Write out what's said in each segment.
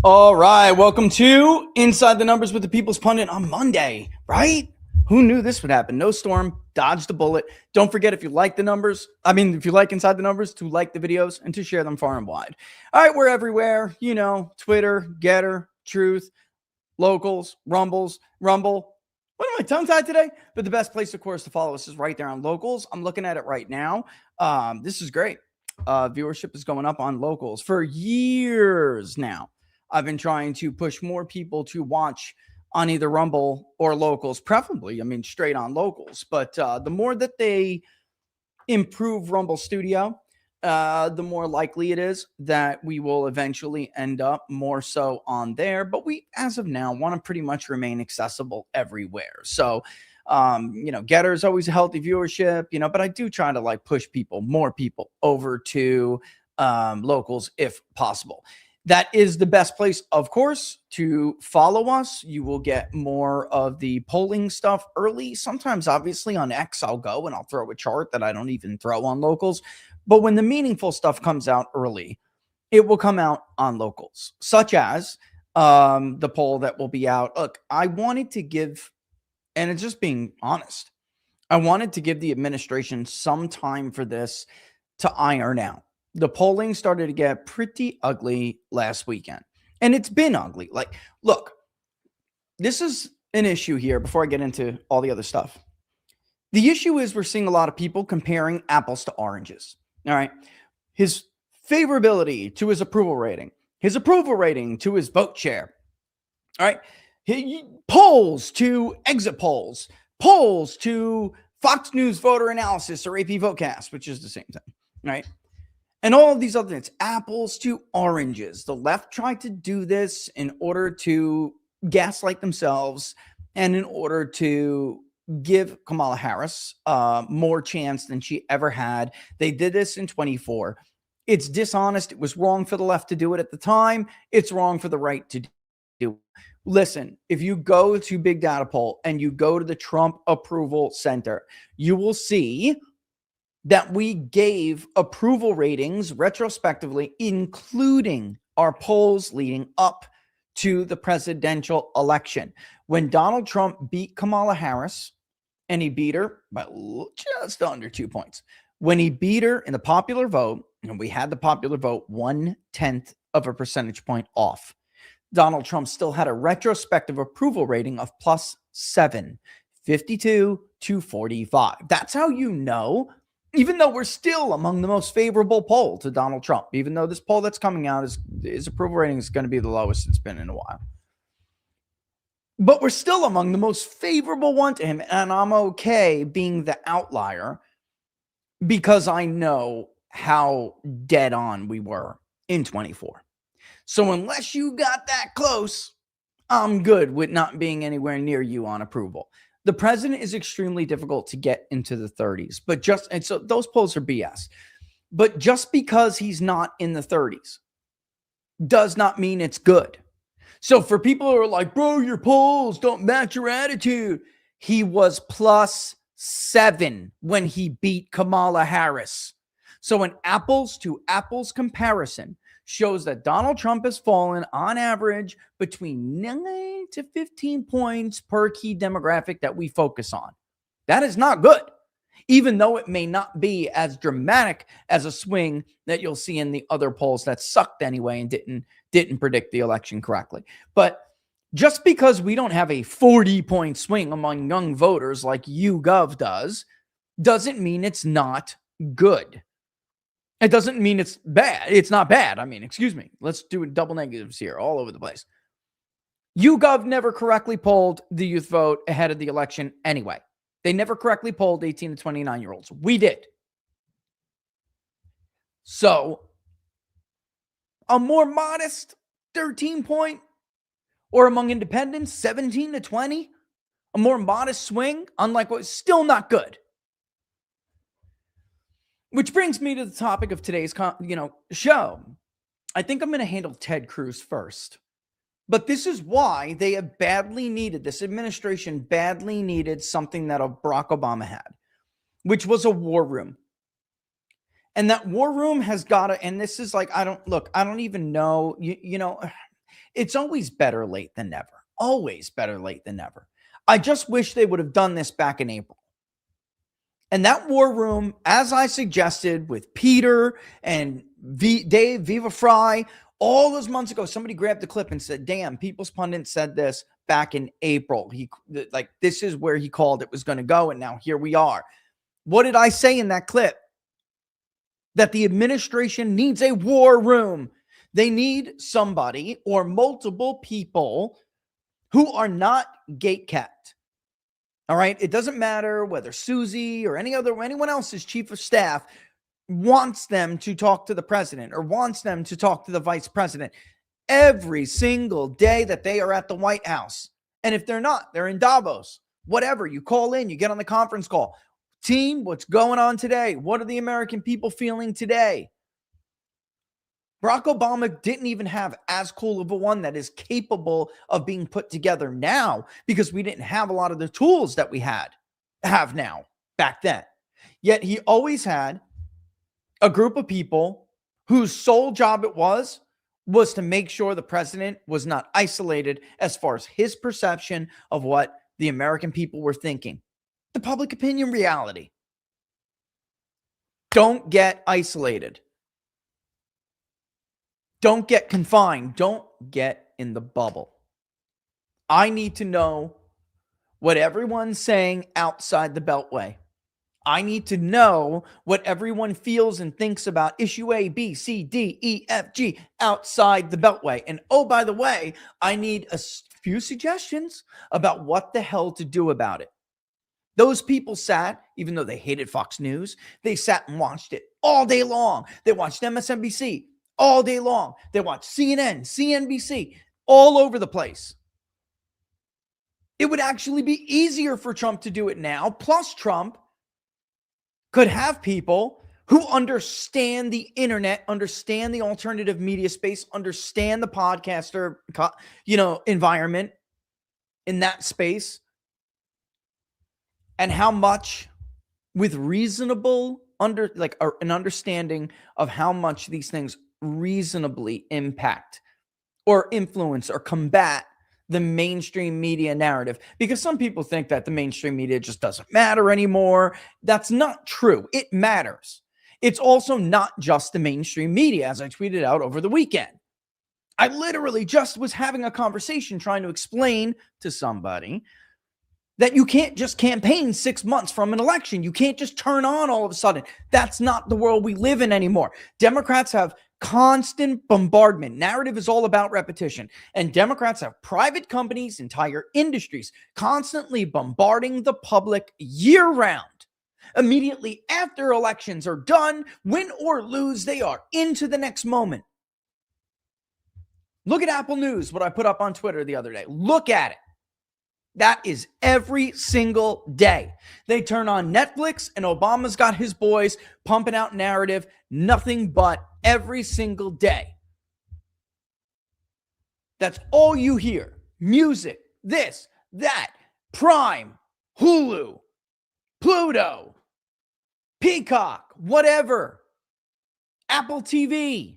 All right, welcome to Inside the Numbers with the People's Pundit on Monday, right? Who knew this would happen? No storm, dodged a bullet. Don't forget, if you like the numbers, if you like Inside the Numbers, to like the videos and to share them far and wide. All right, we're everywhere, Twitter, Getter, Truth, Locals, Rumble. What am I tongue-tied today? But the best place, of course, to follow us is right there on Locals. I'm looking at it right now. This is great. Viewership is going up on Locals for years now. I've been trying to push more people to watch on either Rumble or Locals, preferably, straight on Locals. But the more that they improve Rumble Studio, the more likely it is that we will eventually end up more so on there. But we, as of now, want to pretty much remain accessible everywhere. So, Getter is always a healthy viewership, but I do try to push more people over to Locals if possible. That is the best place, of course, to follow us. You will get more of the polling stuff early. Sometimes, obviously, on X, I'll go and I'll throw a chart that I don't even throw on Locals. But when the meaningful stuff comes out early, it will come out on Locals, such as the poll that will be out. Look, I wanted to give, and it's just being honest, I wanted to give the administration some time for this to iron out. The polling started to get pretty ugly last weekend, and it's been ugly. Look, this is an issue here before I get into all the other stuff. The issue is we're seeing a lot of people comparing apples to oranges. All right. His favorability to his approval rating, his approval rating to his vote share. All right. Polls to exit polls, polls to Fox News voter analysis or AP Votecast, which is the same thing. Right. And all of these other things, apples to oranges. The left tried to do this in order to gaslight themselves and in order to give Kamala Harris more chance than she ever had. They did this in 24. It's dishonest. It was wrong for the left to do it at the time. It's wrong for the right to do it. Listen, if you go to Big Data Poll and you go to the Trump Approval Center, you will see that we gave approval ratings retrospectively, including our polls leading up to the presidential election. When Donald Trump beat Kamala Harris, and he beat her by just under 2 points. When he beat her in the popular vote, and we had the popular vote 1/10 of a percentage point off, Donald Trump still had a retrospective approval rating of +7, 52 to 45. That's how you know. Even though we're still among the most favorable poll to Donald Trump, even though this poll that's coming out his approval rating is going to be the lowest it's been in a while. But we're still among the most favorable one to him. And I'm okay being the outlier because I know how dead on we were in 24. So unless you got that close, I'm good with not being anywhere near you on approval. The president is extremely difficult to get into the 30s, and so those polls are BS. But just because he's not in the 30s does not mean it's good. So for people who are like, bro, your polls don't match your attitude, he was +7 when he beat Kamala Harris. So an apples to apples comparison shows that Donald Trump has fallen on average between 9 to 15 points per key demographic that we focus on. That is not good, even though it may not be as dramatic as a swing that you'll see in the other polls that sucked anyway and didn't predict the election correctly. But just because we don't have a 40-point swing among young voters like YouGov does, doesn't mean it's not good. It doesn't mean it's bad. It's not bad. Excuse me. Let's do double negatives here all over the place. YouGov never correctly polled the youth vote ahead of the election anyway. They never correctly polled 18 to 29-year-olds. We did. So a more modest 13-point, or among independents, 17 to 20, a more modest swing, unlike what is still not good. Which brings me to the topic of today's show. I think I'm going to handle Ted Cruz first. But this is why they have this administration badly needed something that Barack Obama had, which was a war room. And that war room has got to, and this is I don't even know, It's always better late than never. Always better late than never. I just wish they would have done this back in April. And that war room, as I suggested with Peter and Dave Viva Fry, all those months ago, somebody grabbed the clip and said, damn, People's Pundit said this back in April. This is where he called it was going to go. And now here we are. What did I say in that clip? That the administration needs a war room. They need somebody or multiple people who are not gatekept. All right. It doesn't matter whether Susie or anyone else's chief of staff wants them to talk to the president or wants them to talk to the vice president every single day that they are at the White House. And if they're not, they're in Davos, whatever. You call in, you get on the conference call. Team, what's going on today? What are the American people feeling today? Barack Obama didn't even have as cool of a one that is capable of being put together now because we didn't have a lot of the tools that we have now back then. Yet he always had a group of people whose sole job it was to make sure the president was not isolated as far as his perception of what the American people were thinking. The public opinion reality. Don't get isolated. Don't get confined. Don't get in the bubble. I need to know what everyone's saying outside the Beltway. I need to know what everyone feels and thinks about issue A, B, C, D, E, F, G outside the Beltway. And oh, by the way, I need a few suggestions about what the hell to do about it. Those people sat, even though they hated Fox News, they sat and watched it all day long. They watched MSNBC all day long. They watched CNN, CNBC, all over the place. It would actually be easier for Trump to do it now. Plus, Trump could have people who understand the internet, understand the alternative media space, understand the podcaster, environment in that space, and how much with reasonable an understanding of how much these things reasonably impact or influence or combat the mainstream media narrative, because some people think that the mainstream media just doesn't matter anymore. That's not true. It matters. It's also not just the mainstream media, as I tweeted out over the weekend. I literally just was having a conversation trying to explain to somebody that you can't just campaign 6 months from an election. You can't just turn on all of a sudden. That's not the world we live in anymore. Democrats have constant bombardment. Narrative is all about repetition. And Democrats have private companies, entire industries, constantly bombarding the public year-round. Immediately after elections are done, win or lose, they are into the next moment. Look at Apple News, what I put up on Twitter the other day. Look at it. That is every single day. They turn on Netflix and Obama's got his boys pumping out narrative, nothing but every single day. That's all you hear. Music, this, that, Prime, Hulu, Pluto, Peacock, whatever, Apple TV.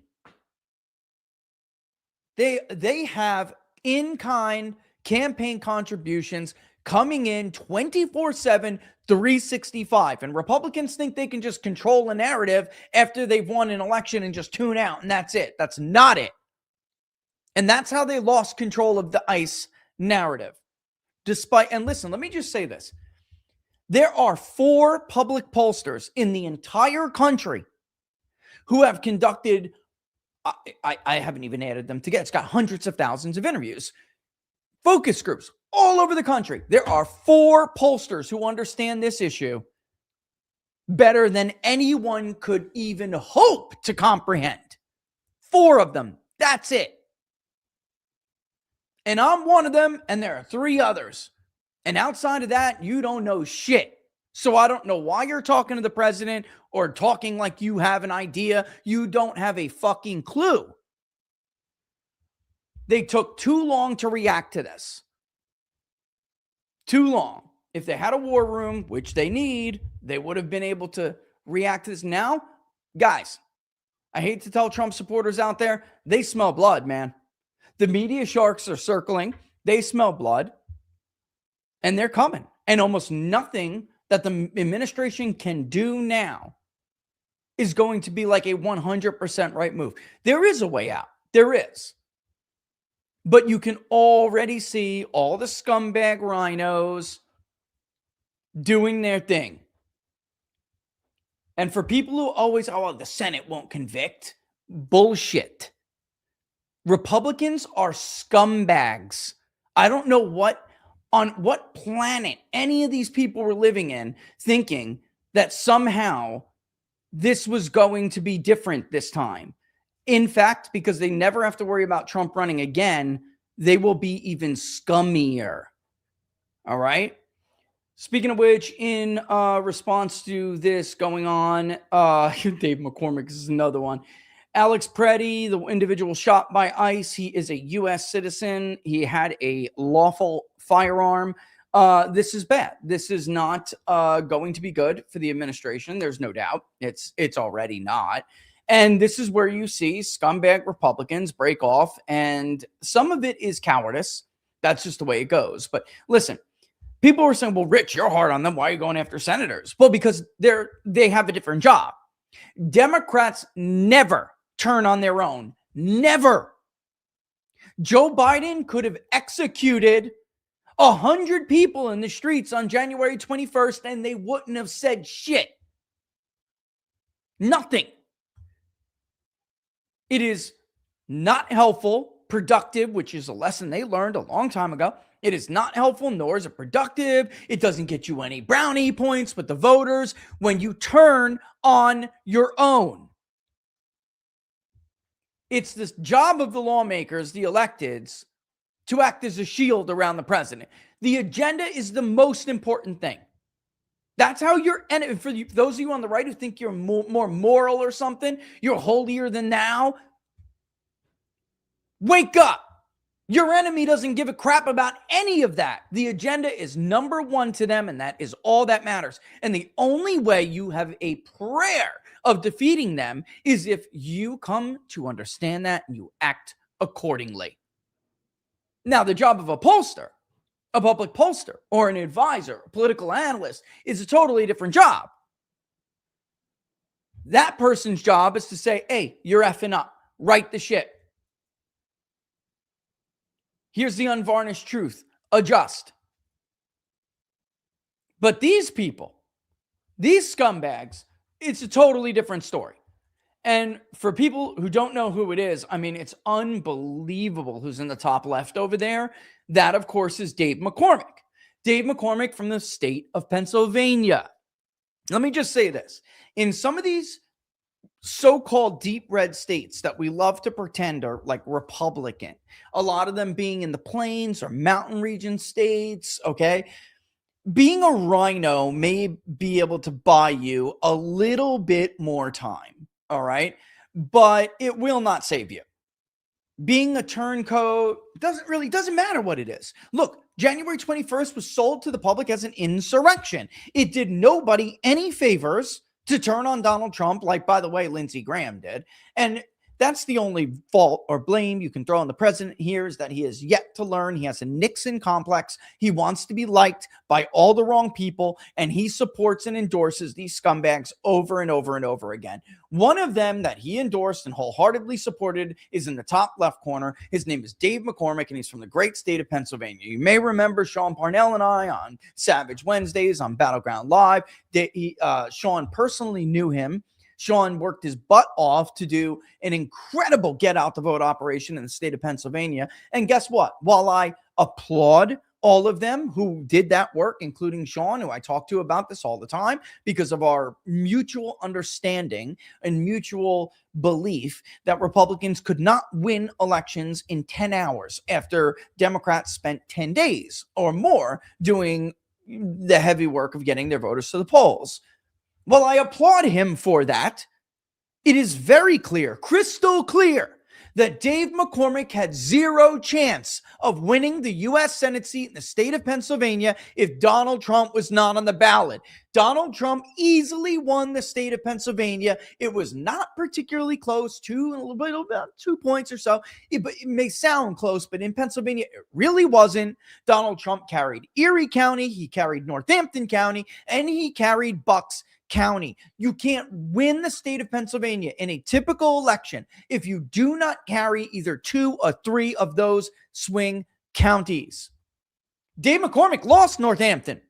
They have in-kind campaign contributions coming in 24/7, 365. And Republicans think they can just control a narrative after they've won an election and just tune out, and that's it. That's not it. And that's how they lost control of the ICE narrative. And listen, let me just say this. There are 4 public pollsters in the entire country who have conducted, I haven't even added them together. It's got hundreds of thousands of interviews. Focus groups all over the country. There are 4 pollsters who understand this issue better than anyone could even hope to comprehend. 4 of them. That's it. And I'm one of them, and there are 3 others. And outside of that, you don't know shit. So I don't know why you're talking to the president or talking like you have an idea. You don't have a fucking clue. They took too long to react to this. Too long. If they had a war room, which they need, they would have been able to react to this. Now, guys, I hate to tell Trump supporters out there, they smell blood, man. The media sharks are circling. They smell blood, and they're coming. And almost nothing that the administration can do now is going to be like a 100% right move. There is a way out. There is. But you can already see all the scumbag rhinos doing their thing. And for people who always, the Senate won't convict, bullshit. Republicans are scumbags. I don't know on what planet any of these people were living in thinking that somehow this was going to be different this time. In fact, because they never have to worry about Trump running again, they will be even scummier. All right? Speaking of which, in response to this going on, Dave McCormick is another one. Alex Preddy, the individual shot by ICE, he is a U.S. citizen. He had a lawful firearm. This is bad. This is not going to be good for the administration. There's no doubt. It's already not. And this is where you see scumbag Republicans break off, and some of it is cowardice. That's just the way it goes. But listen, people were saying, well, Rich, you're hard on them. Why are you going after senators? Well, because they have a different job. Democrats never turn on their own. Never. Joe Biden could have executed 100 people in the streets on January 21st, and they wouldn't have said shit. Nothing. It is not helpful, productive, which is a lesson they learned a long time ago. It is not helpful, nor is it productive. It doesn't get you any brownie points with the voters when you turn on your own. It's the job of the lawmakers, the electeds, to act as a shield around the president. The agenda is the most important thing. That's how you're, and for those of you on the right who think you're more moral or something, you're holier than thou, wake up. Your enemy doesn't give a crap about any of that. The agenda is number one to them, and that is all that matters. And the only way you have a prayer of defeating them is if you come to understand that and you act accordingly. Now, the job of a pollster, a public pollster, or an advisor, a political analyst, is a totally different job. That person's job is to say, hey, you're effing up. Right the shit. Here's the unvarnished truth. Adjust. But these people, these scumbags, it's a totally different story. And for people who don't know who it is, I mean, it's unbelievable who's in the top left over there. That, of course, is Dave McCormick. Dave McCormick from the state of Pennsylvania. Let me just say this. In some of these so-called deep red states that we love to pretend are like Republican, a lot of them being in the plains or mountain region states, okay? Being a rhino may be able to buy you a little bit more time, all right? But it will not save you. Being a turncoat doesn't matter what it is. Look, January 21st was sold to the public as an insurrection. It did nobody any favors to turn on Donald Trump, like, by the way, Lindsey Graham did. And that's the only fault or blame you can throw on the president here, is that he has yet to learn. He has a Nixon complex. He wants to be liked by all the wrong people, and he supports and endorses these scumbags over and over and over again. One of them that he endorsed and wholeheartedly supported is in the top left corner. His name is Dave McCormick, and he's from the great state of Pennsylvania. You may remember Sean Parnell and I on Savage Wednesdays on Battleground Live. Sean personally knew him. Sean worked his butt off to do an incredible get out the vote operation in the state of Pennsylvania. And guess what? While I applaud all of them who did that work, including Sean, who I talk to about this all the time because of our mutual understanding and mutual belief that Republicans could not win elections in 10 hours after Democrats spent 10 days or more doing the heavy work of getting their voters to the polls. Well, I applaud him for that. It is very clear, crystal clear, that Dave McCormick had zero chance of winning the U.S. Senate seat in the state of Pennsylvania if Donald Trump was not on the ballot. Donald Trump easily won the state of Pennsylvania. It was not particularly close, about 2 points or so. It may sound close, but in Pennsylvania, it really wasn't. Donald Trump carried Erie County, he carried Northampton County, and he carried Bucks County. You can't win the state of Pennsylvania in a typical election if you do not carry either 2 or 3 of those swing counties. Dave McCormick lost Northampton.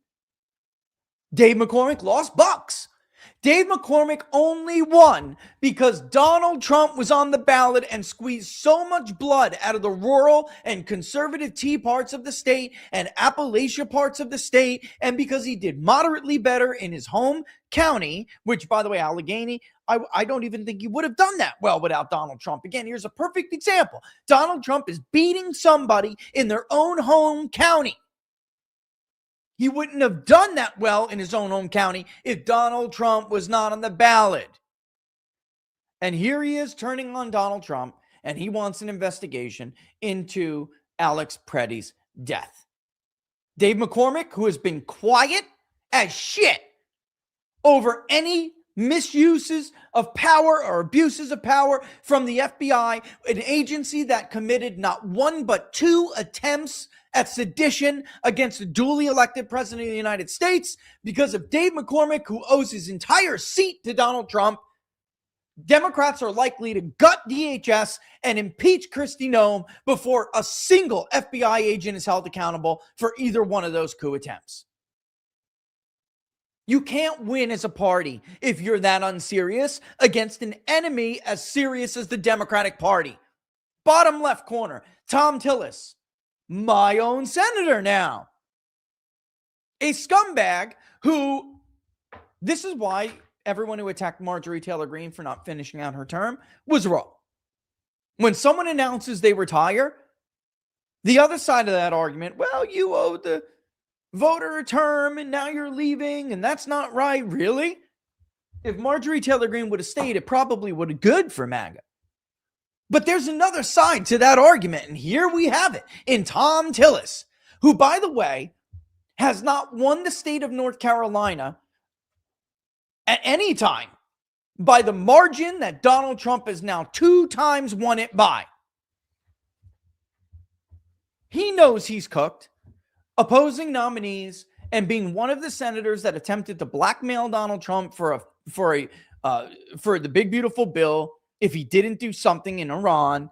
Dave McCormick lost Bucks. Dave McCormick only won because Donald Trump was on the ballot and squeezed so much blood out of the rural and conservative T parts of the state and Appalachia parts of the state, and because he did moderately better in his home county, which, by the way, Allegheny, I don't even think he would have done that well without Donald Trump. Again, here's a perfect example. Donald Trump is beating somebody in their own home county. He wouldn't have done that well in his own home county if Donald Trump was not on the ballot. And here he is turning on Donald Trump, and he wants an investigation into Alex Preddy's death. Dave McCormick, who has been quiet as shit over any misuses of power or abuses of power from the FBI, an agency that committed not 1 but 2 attempts at sedition against the duly elected president of the United States, because of Dave McCormick, who owes his entire seat to Donald Trump. Democrats are likely to gut DHS and impeach Kristi Noem before a single FBI agent is held accountable for either one of those coup attempts. You can't win as a party if you're that unserious against an enemy as serious as the Democratic Party. Bottom left corner, Tom Tillis, my own senator now. A scumbag who, this is why everyone who attacked Marjorie Taylor Greene for not finishing out her term was wrong. When someone announces they retire, the other side of that argument, well, you owed the voter a term and now you're leaving and that's not right. Really? If Marjorie Taylor Greene would have stayed, it probably would have been good for MAGA. But there's another side to that argument, and here we have it in Tom Tillis, who, by the way, has not won the state of North Carolina at any time by the margin that Donald Trump has now 2 times won it by. He knows he's cooked, opposing nominees and being one of the senators that attempted to blackmail Donald Trump for the big beautiful bill if he didn't do something in Iran,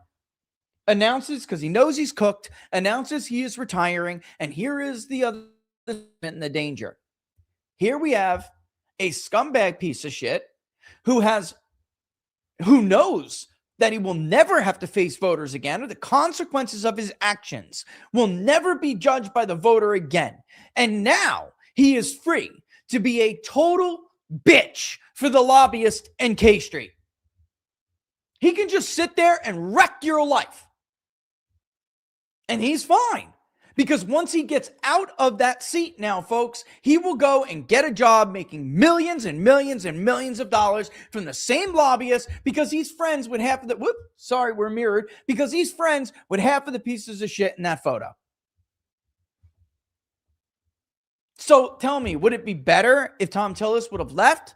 announces, because he knows he's cooked, announces he is retiring, and here is the other and the danger. Here we have a scumbag piece of shit who knows that he will never have to face voters again, or the consequences of his actions will never be judged by the voter again. And now he is free to be a total bitch for the lobbyist and K Street. He can just sit there and wreck your life. And he's fine. Because once he gets out of that seat now, folks, he will go and get a job making millions and millions and millions of dollars from the same lobbyist, because he's friends with half of the, we're mirrored, because he's friends with half of the pieces of shit in that photo. So tell me, would it be better if Tom Tillis would have left?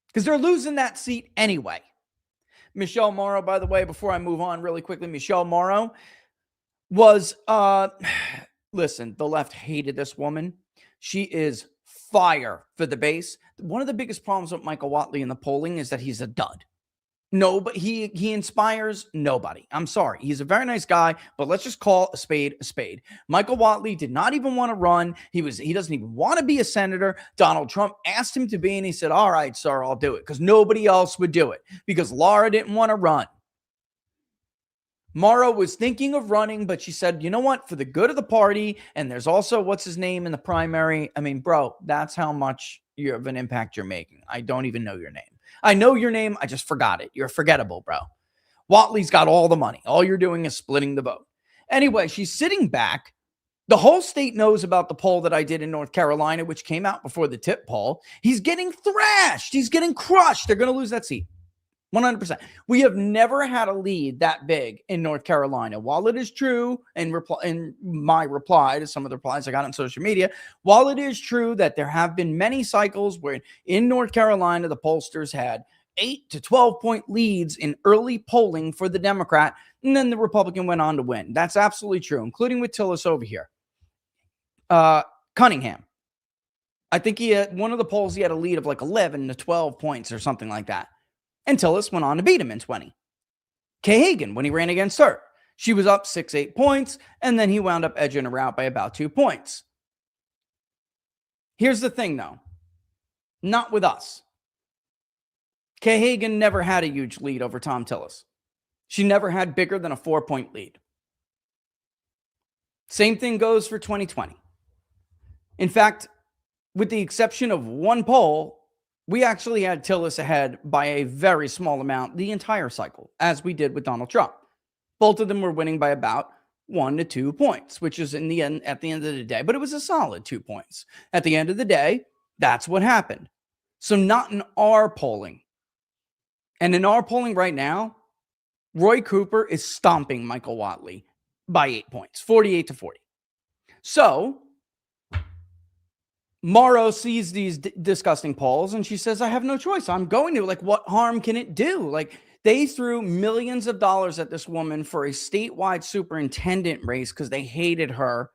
Because they're losing that seat anyway. Michelle Morrow, by the way, before I move on really quickly, Michelle Morrow was, listen, the left hated this woman. She is fire for the base. One of the biggest problems with Michael Whatley in the polling is that he's a dud. No, but he inspires nobody. I'm sorry. He's a very nice guy, but let's just call a spade a spade. Michael Whatley did not even want to run. He doesn't even want to be a senator. Donald Trump asked him to be, and he said, all right, sir, I'll do it, because nobody else would do it, because Laura didn't want to run. Morrow was thinking of running, but she said, you know what, for the good of the party, and there's also, what's his name in the primary? I mean, bro, that's how much of an impact you're making. I don't even know your name. I know your name. I just forgot it. You're forgettable, bro. Whatley's got all the money. All you're doing is splitting the vote. Anyway, she's sitting back. The whole state knows about the poll that I did in North Carolina, which came out before the tip poll. He's getting thrashed. He's getting crushed. They're going to lose that seat. 100%. We have never had a lead that big in North Carolina. While it is true, and in my reply to some of the replies I got on social media, while it is true that there have been many cycles where in North Carolina, the pollsters had 8 to 12 point leads in early polling for the Democrat, and then the Republican went on to win. That's absolutely true, including with Tillis over here. Cunningham. I think he had one of the polls, he had a lead of like 11 to 12 points or something like that. And Tillis went on to beat him in 20. Kay Hagan, when he ran against her, she was up 6-8 points, and then he wound up edging her out by about 2 points. Here's the thing, though. Not with us. Kay Hagan never had a huge lead over Tom Tillis. She never had bigger than a 4-point lead. Same thing goes for 2020. In fact, with the exception of one poll, we actually had Tillis ahead by a very small amount the entire cycle, as we did with Donald Trump. Both of them were winning by about 1 to 2 points, which is at the end of the day, but it was a solid 2 points. At the end of the day, that's what happened. So not in our polling. And in our polling right now, Roy Cooper is stomping Michael Whatley by 8 points, 48 to 40. So Morrow sees these disgusting polls and she says, I have no choice. I'm going to. Like, what harm can it do? Like, they threw millions of dollars at this woman for a statewide superintendent race because they hated her,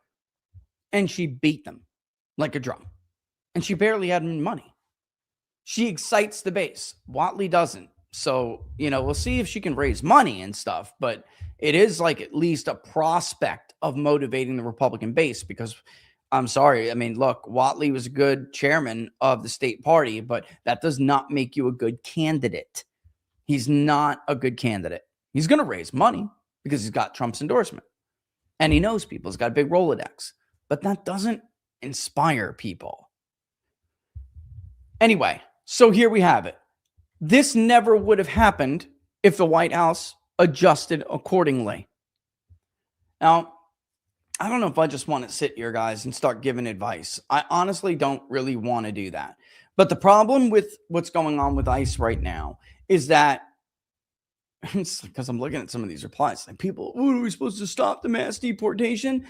and she beat them like a drum. And she barely had any money. She excites the base. Whatley doesn't. So, we'll see if she can raise money and stuff, but it is like at least a prospect of motivating the Republican base because I'm sorry. I mean, look, Whatley was a good chairman of the state party, but that does not make you a good candidate. He's not a good candidate. He's going to raise money because he's got Trump's endorsement and he knows people. He's got a big Rolodex, but that doesn't inspire people. Anyway, so here we have it. This never would have happened if the White House adjusted accordingly. Now, I don't know if I just want to sit here, guys, and start giving advice. I honestly don't really want to do that. But the problem with what's going on with ICE right now is that, because I'm looking at some of these replies, like people, what are we supposed to stop the mass deportation?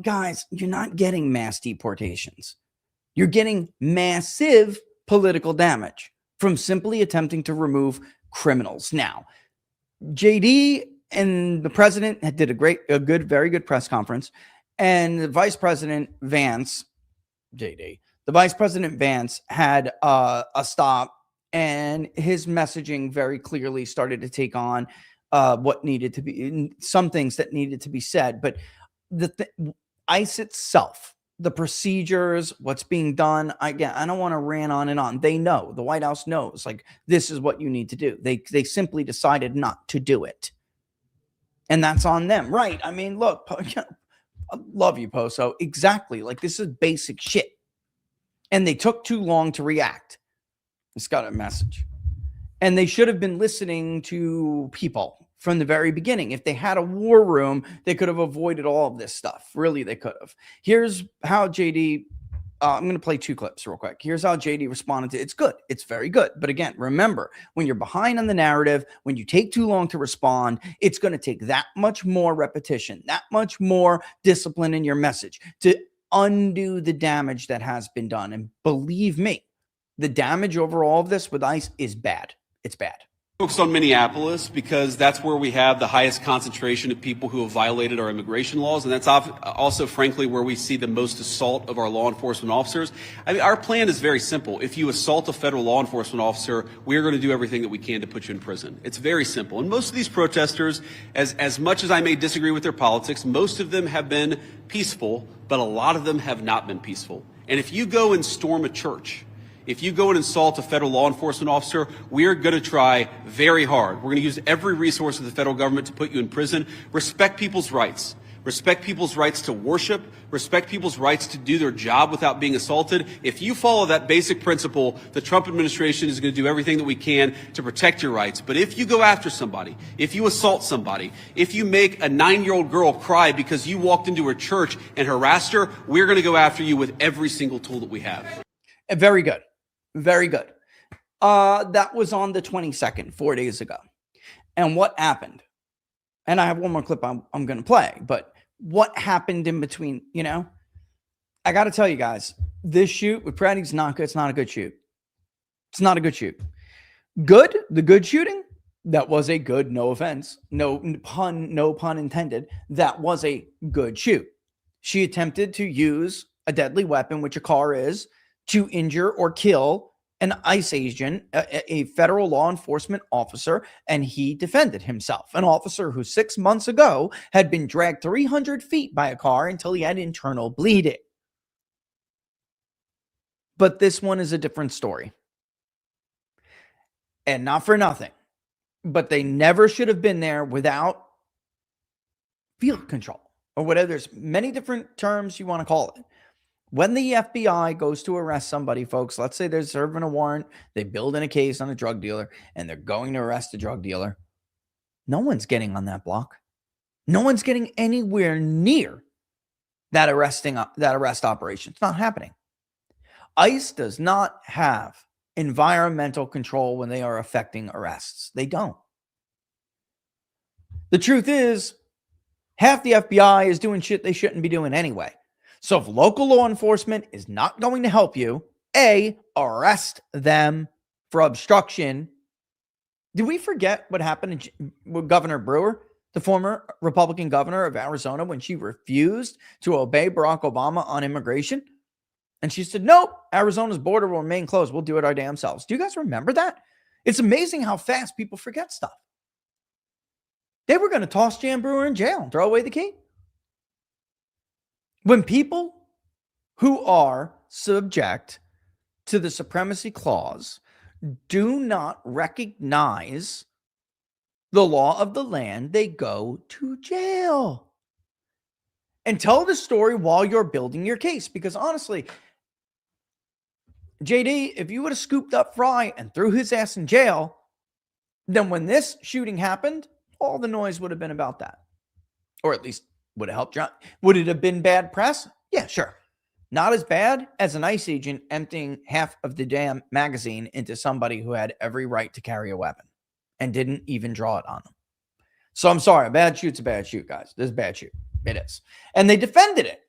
Guys, you're not getting mass deportations. You're getting massive political damage from simply attempting to remove criminals. Now, JD and the president did very good press conference, and the Vice President Vance, JD, the Vice President Vance had a stop, and his messaging very clearly started to take on what needed to be, some things that needed to be said. But ICE itself, the procedures, what's being done, I don't want to rant on and on. They know, the White House knows, like, this is what you need to do. They simply decided not to do it. And that's on them. Right. I mean, look, I love you, Poso. Exactly. Like, this is basic shit. And they took too long to react. It's got a message. And they should have been listening to people from the very beginning. If they had a war room, they could have avoided all of this stuff. Really, they could have. Here's how JD, I'm going to play 2 clips real quick. Here's how JD responded to it. It's good. It's very good. But again, remember, when you're behind on the narrative, when you take too long to respond, it's going to take that much more repetition, that much more discipline in your message to undo the damage that has been done. And believe me, the damage over all of this with ICE is bad. It's bad. Focused on Minneapolis because that's where we have the highest concentration of people who have violated our immigration laws, and that's also, frankly, where we see the most assault of our law enforcement officers. I mean, our plan is very simple. If you assault a federal law enforcement officer, we're going to do everything that we can to put you in prison. It's very simple. And most of these protesters, as much as I may disagree with their politics, most of them have been peaceful, but a lot of them have not been peaceful. And if you go and storm a church, if you go and insult a federal law enforcement officer, we're going to try very hard. We're going to use every resource of the federal government to put you in prison. Respect people's rights. Respect people's rights to worship. Respect people's rights to do their job without being assaulted. If you follow that basic principle, the Trump administration is going to do everything that we can to protect your rights. But if you go after somebody, if you assault somebody, if you make a 9-year-old girl cry because you walked into her church and harassed her, we're going to go after you with every single tool that we have. Very good. Very good. That was on the 22nd, 4 days ago. And what happened? And I have one more clip I'm going to play, but what happened in between, I got to tell you guys, this shoot with Praddy's not good. It's not a good shoot. It's not a good shoot. The good shooting, that was a good, no offense, no pun intended. That was a good shoot. She attempted to use a deadly weapon, which a car is, to injure or kill an ICE agent, a federal law enforcement officer, and he defended himself. An officer who 6 months ago had been dragged 300 feet by a car until he had internal bleeding. But this one is a different story. And not for nothing, but they never should have been there without field control or whatever. There's many different terms you want to call it. When the FBI goes to arrest somebody, folks, let's say they're serving a warrant, they build in a case on a drug dealer, and they're going to arrest a drug dealer. No one's getting on that block. No one's getting anywhere near that arrest operation. It's not happening. ICE does not have environmental control when they are effecting arrests. They don't. The truth is, half the FBI is doing shit they shouldn't be doing anyway. So if local law enforcement is not going to help you, arrest them for obstruction. Did we forget what happened with Governor Brewer, the former Republican governor of Arizona, when she refused to obey Barack Obama on immigration? And she said, nope, Arizona's border will remain closed. We'll do it our damn selves. Do you guys remember that? It's amazing how fast people forget stuff. They were going to toss Jan Brewer in jail and throw away the key. When people who are subject to the supremacy clause do not recognize the law of the land, they go to jail. And tell the story while you're building your case. Because honestly, JD, if you would have scooped up Fry and threw his ass in jail, then when this shooting happened, all the noise would have been about that. Or at least would have helped John. Would it have been bad press? Yeah, sure. Not as bad as an ICE agent emptying half of the damn magazine into somebody who had every right to carry a weapon and didn't even draw it on them. So I'm sorry, a bad shoot's a bad shoot, guys. This is a bad shoot. It is. And they defended it.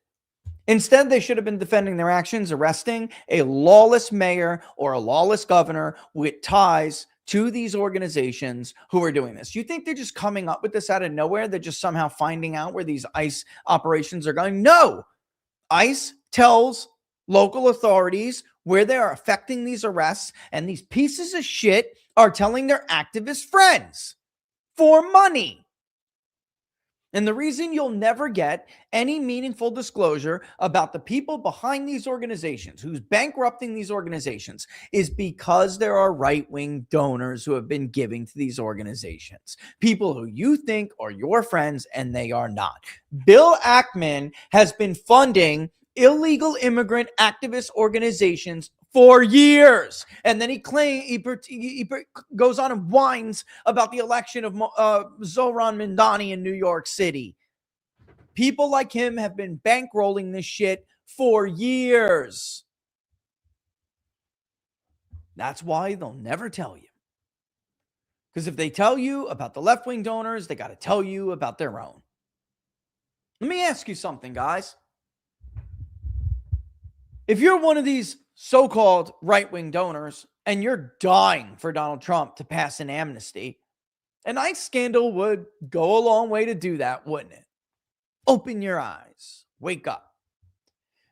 Instead, they should have been defending their actions, arresting a lawless mayor or a lawless governor with ties to these organizations who are doing this. You think they're just coming up with this out of nowhere? They're just somehow finding out where these ICE operations are going? No. ICE tells local authorities where they are effecting these arrests, and these pieces of shit are telling their activist friends for money. And the reason you'll never get any meaningful disclosure about the people behind these organizations, who's bankrupting these organizations, is because there are right-wing donors who have been giving to these organizations. People who you think are your friends, and they are not. Bill Ackman has been funding illegal immigrant activist organizations for years. And then he goes on and whines about the election of Zohran Mamdani in New York City. People like him have been bankrolling this shit for years. That's why they'll never tell you. Because if they tell you about the left-wing donors, they got to tell you about their own. Let me ask you something, guys. If you're one of these so-called right-wing donors and you're dying for Donald Trump to pass an amnesty, an ICE scandal would go a long way to do that, wouldn't it? Open your eyes. Wake up.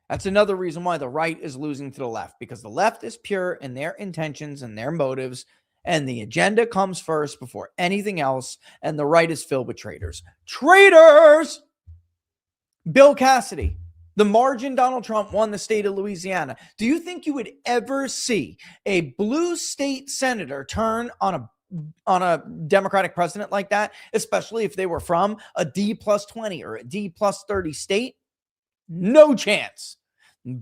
That's another reason why the right is losing to the left, because the left is pure in their intentions and their motives, and the agenda comes first before anything else, and the right is filled with traitors. Traitors! Bill Cassidy. The margin Donald Trump won the state of Louisiana. Do you think you would ever see a blue state senator turn on a Democratic president like that, especially if they were from a D plus 20 or a D plus 30 state? No chance.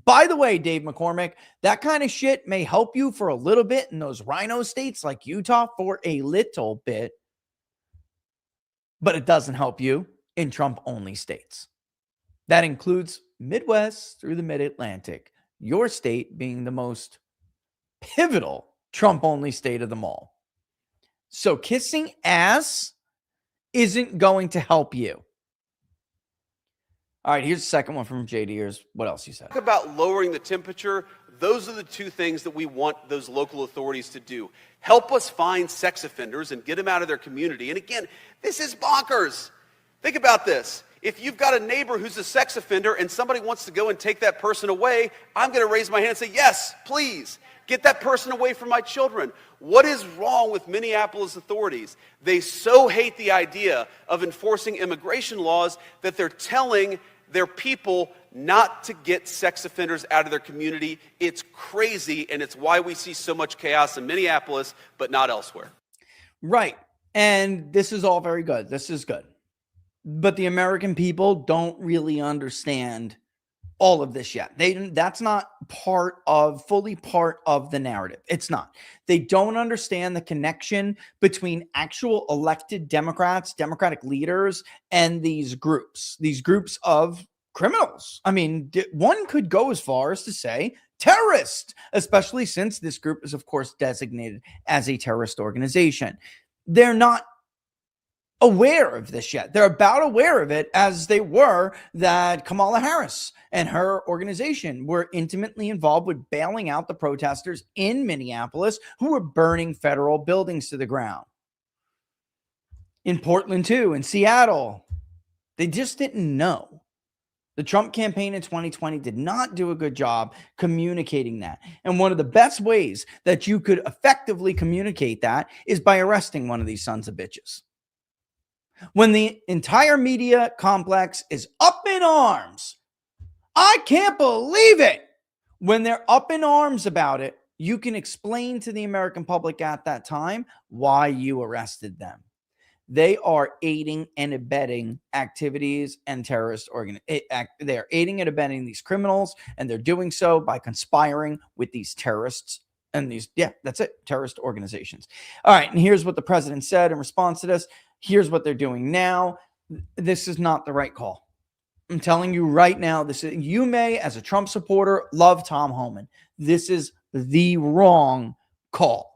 By the way, Dave McCormick, that kind of shit may help you for a little bit in those rhino states like Utah for a little bit, but it doesn't help you in Trump-only states. That includes Midwest through the Mid-Atlantic, your state being the most pivotal Trump only state of them all. So kissing ass isn't going to help you. All right, here's the second one from JD. Here's what else he said. Talk about lowering the temperature. Those are the two things that we want those local authorities to do. Help us find sex offenders and get them out of their community. And again, this is bonkers. Think about this. If you've got a neighbor who's a sex offender and somebody wants to go and take that person away, I'm going to raise my hand and say, yes, please, get that person away from my children. What is wrong with Minneapolis authorities? They so hate the idea of enforcing immigration laws that they're telling their people not to get sex offenders out of their community. It's crazy, and it's why we see so much chaos in Minneapolis, but not elsewhere. Right. And this is all very good. This is good. But the American people don't really understand all of this yet. That's not fully part of the narrative. It's not. They don't understand the connection between actual elected Democrats, Democratic leaders, and these groups of criminals. I mean, one could go as far as to say terrorist, especially since this group is, of course, designated as a terrorist organization. They're not aware of this yet. They're about aware of it as they were that Kamala Harris and her organization were intimately involved with bailing out the protesters in Minneapolis who were burning federal buildings to the ground. In Portland too, in Seattle, they just didn't know. The Trump campaign in 2020 did not do a good job communicating that. And one of the best ways that you could effectively communicate that is by arresting one of these sons of bitches. When the entire media complex is up in arms, I can't believe it. When they're up in arms about it, you can explain to the American public at that time why you arrested them. They are aiding and abetting activities and terrorist they're aiding and abetting these criminals, and they're doing so by conspiring with these terrorists and terrorist organizations. All right, and here's what the president said in response to this. Here's what they're doing now. This is not the right call. I'm telling you right now, you may, as a Trump supporter, love Tom Homan. This is the wrong call.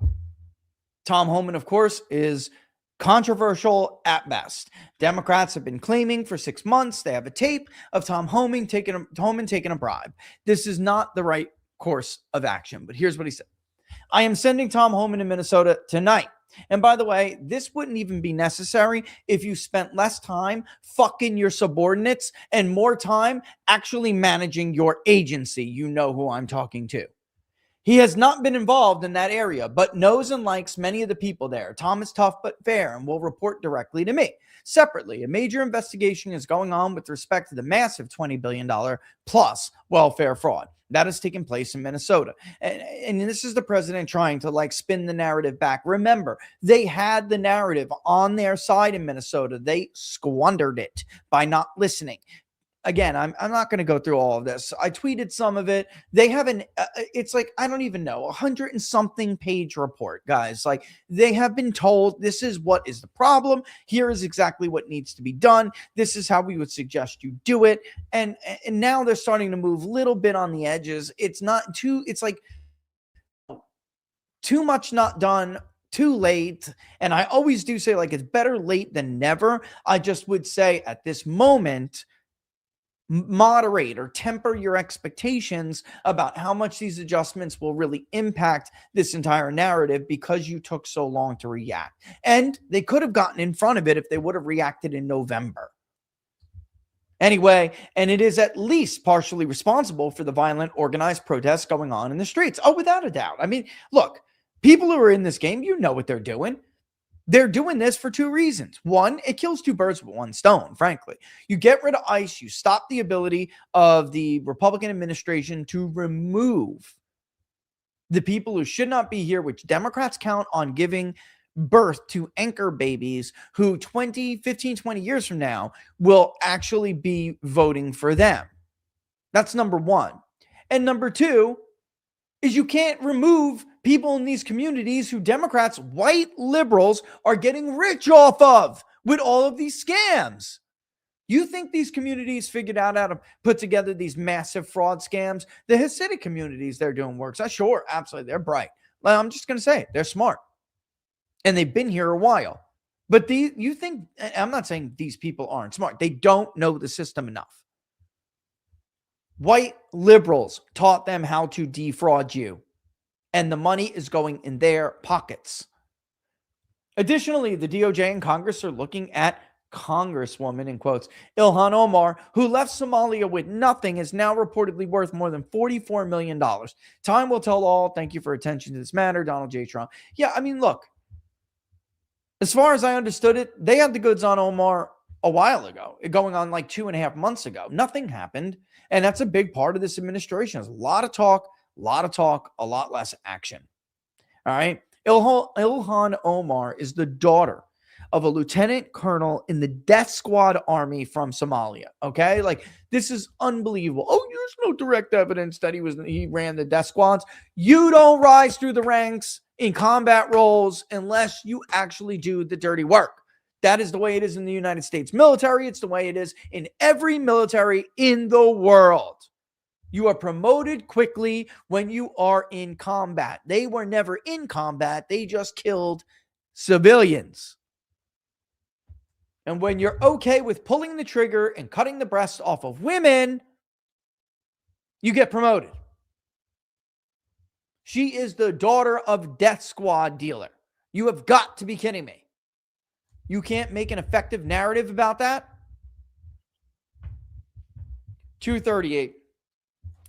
Tom Homan, of course, is controversial at best. Democrats have been claiming for 6 months they have a tape of Tom Homan taking a bribe. This is not the right course of action. But here's what he said. I am sending Tom Homan to Minnesota tonight. And by the way, this wouldn't even be necessary if you spent less time fucking your subordinates and more time actually managing your agency. You know who I'm talking to. He has not been involved in that area, but knows and likes many of the people there. Tom is tough but fair and will report directly to me. Separately, a major investigation is going on with respect to the massive $20 billion plus welfare fraud that has taken place in Minnesota. And this is the president trying to spin the narrative back. Remember, they had the narrative on their side in Minnesota. They squandered it by not listening. Again, I'm not going to go through all of this. I tweeted some of it. They have it's I don't even know, 100 and something page report, guys. They have been told this is what is the problem. Here is exactly what needs to be done. This is how we would suggest you do it. And now they're starting to move a little bit on the edges. It's too much not done, too late. And I always do say it's better late than never. I just would say at this moment, moderate or temper your expectations about how much these adjustments will really impact this entire narrative because you took so long to react. And they could have gotten in front of it if they would have reacted in November. Anyway, and it is at least partially responsible for the violent organized protests going on in the streets. Oh, without a doubt. I mean, look, people who are in this game, you know what they're doing. They're doing this for two reasons. One, it kills two birds with one stone, frankly. You get rid of ICE, you stop the ability of the Republican administration to remove the people who should not be here, which Democrats count on giving birth to anchor babies who 15, 20 years from now will actually be voting for them. That's number one. And number two is you can't remove people in these communities who Democrats, white liberals, are getting rich off of with all of these scams. You think these communities figured out how to put together these massive fraud scams? The Hasidic communities, they're doing work. Sure, absolutely, they're bright. I'm just going to say it. They're smart. And they've been here a while. But you think, I'm not saying these people aren't smart. They don't know the system enough. White liberals taught them how to defraud you. And the money is going in their pockets. Additionally, the DOJ and Congress are looking at Congresswoman, in quotes, Ilhan Omar, who left Somalia with nothing, is now reportedly worth more than $44 million. Time will tell all. Thank you for attention to this matter, Donald J. Trump. Yeah, I mean, look, as far as I understood it, they had the goods on Omar a while ago, going on like 2.5 months ago. Nothing happened. And that's a big part of this administration. There's a lot of talk, a lot less action. All right. Ilhan Omar is the daughter of a lieutenant colonel in the death squad army from Somalia. Okay. Like, this is unbelievable. Oh, there's no direct evidence that he ran the death squads. You don't rise through the ranks in combat roles unless you actually do the dirty work. That is the way it is in the United States military. It's the way it is in every military in the world. You are promoted quickly when you are in combat. They were never in combat. They just killed civilians. And when you're okay with pulling the trigger and cutting the breasts off of women, you get promoted. She is the daughter of death squad dealer. You have got to be kidding me. You can't make an effective narrative about that? 2:38.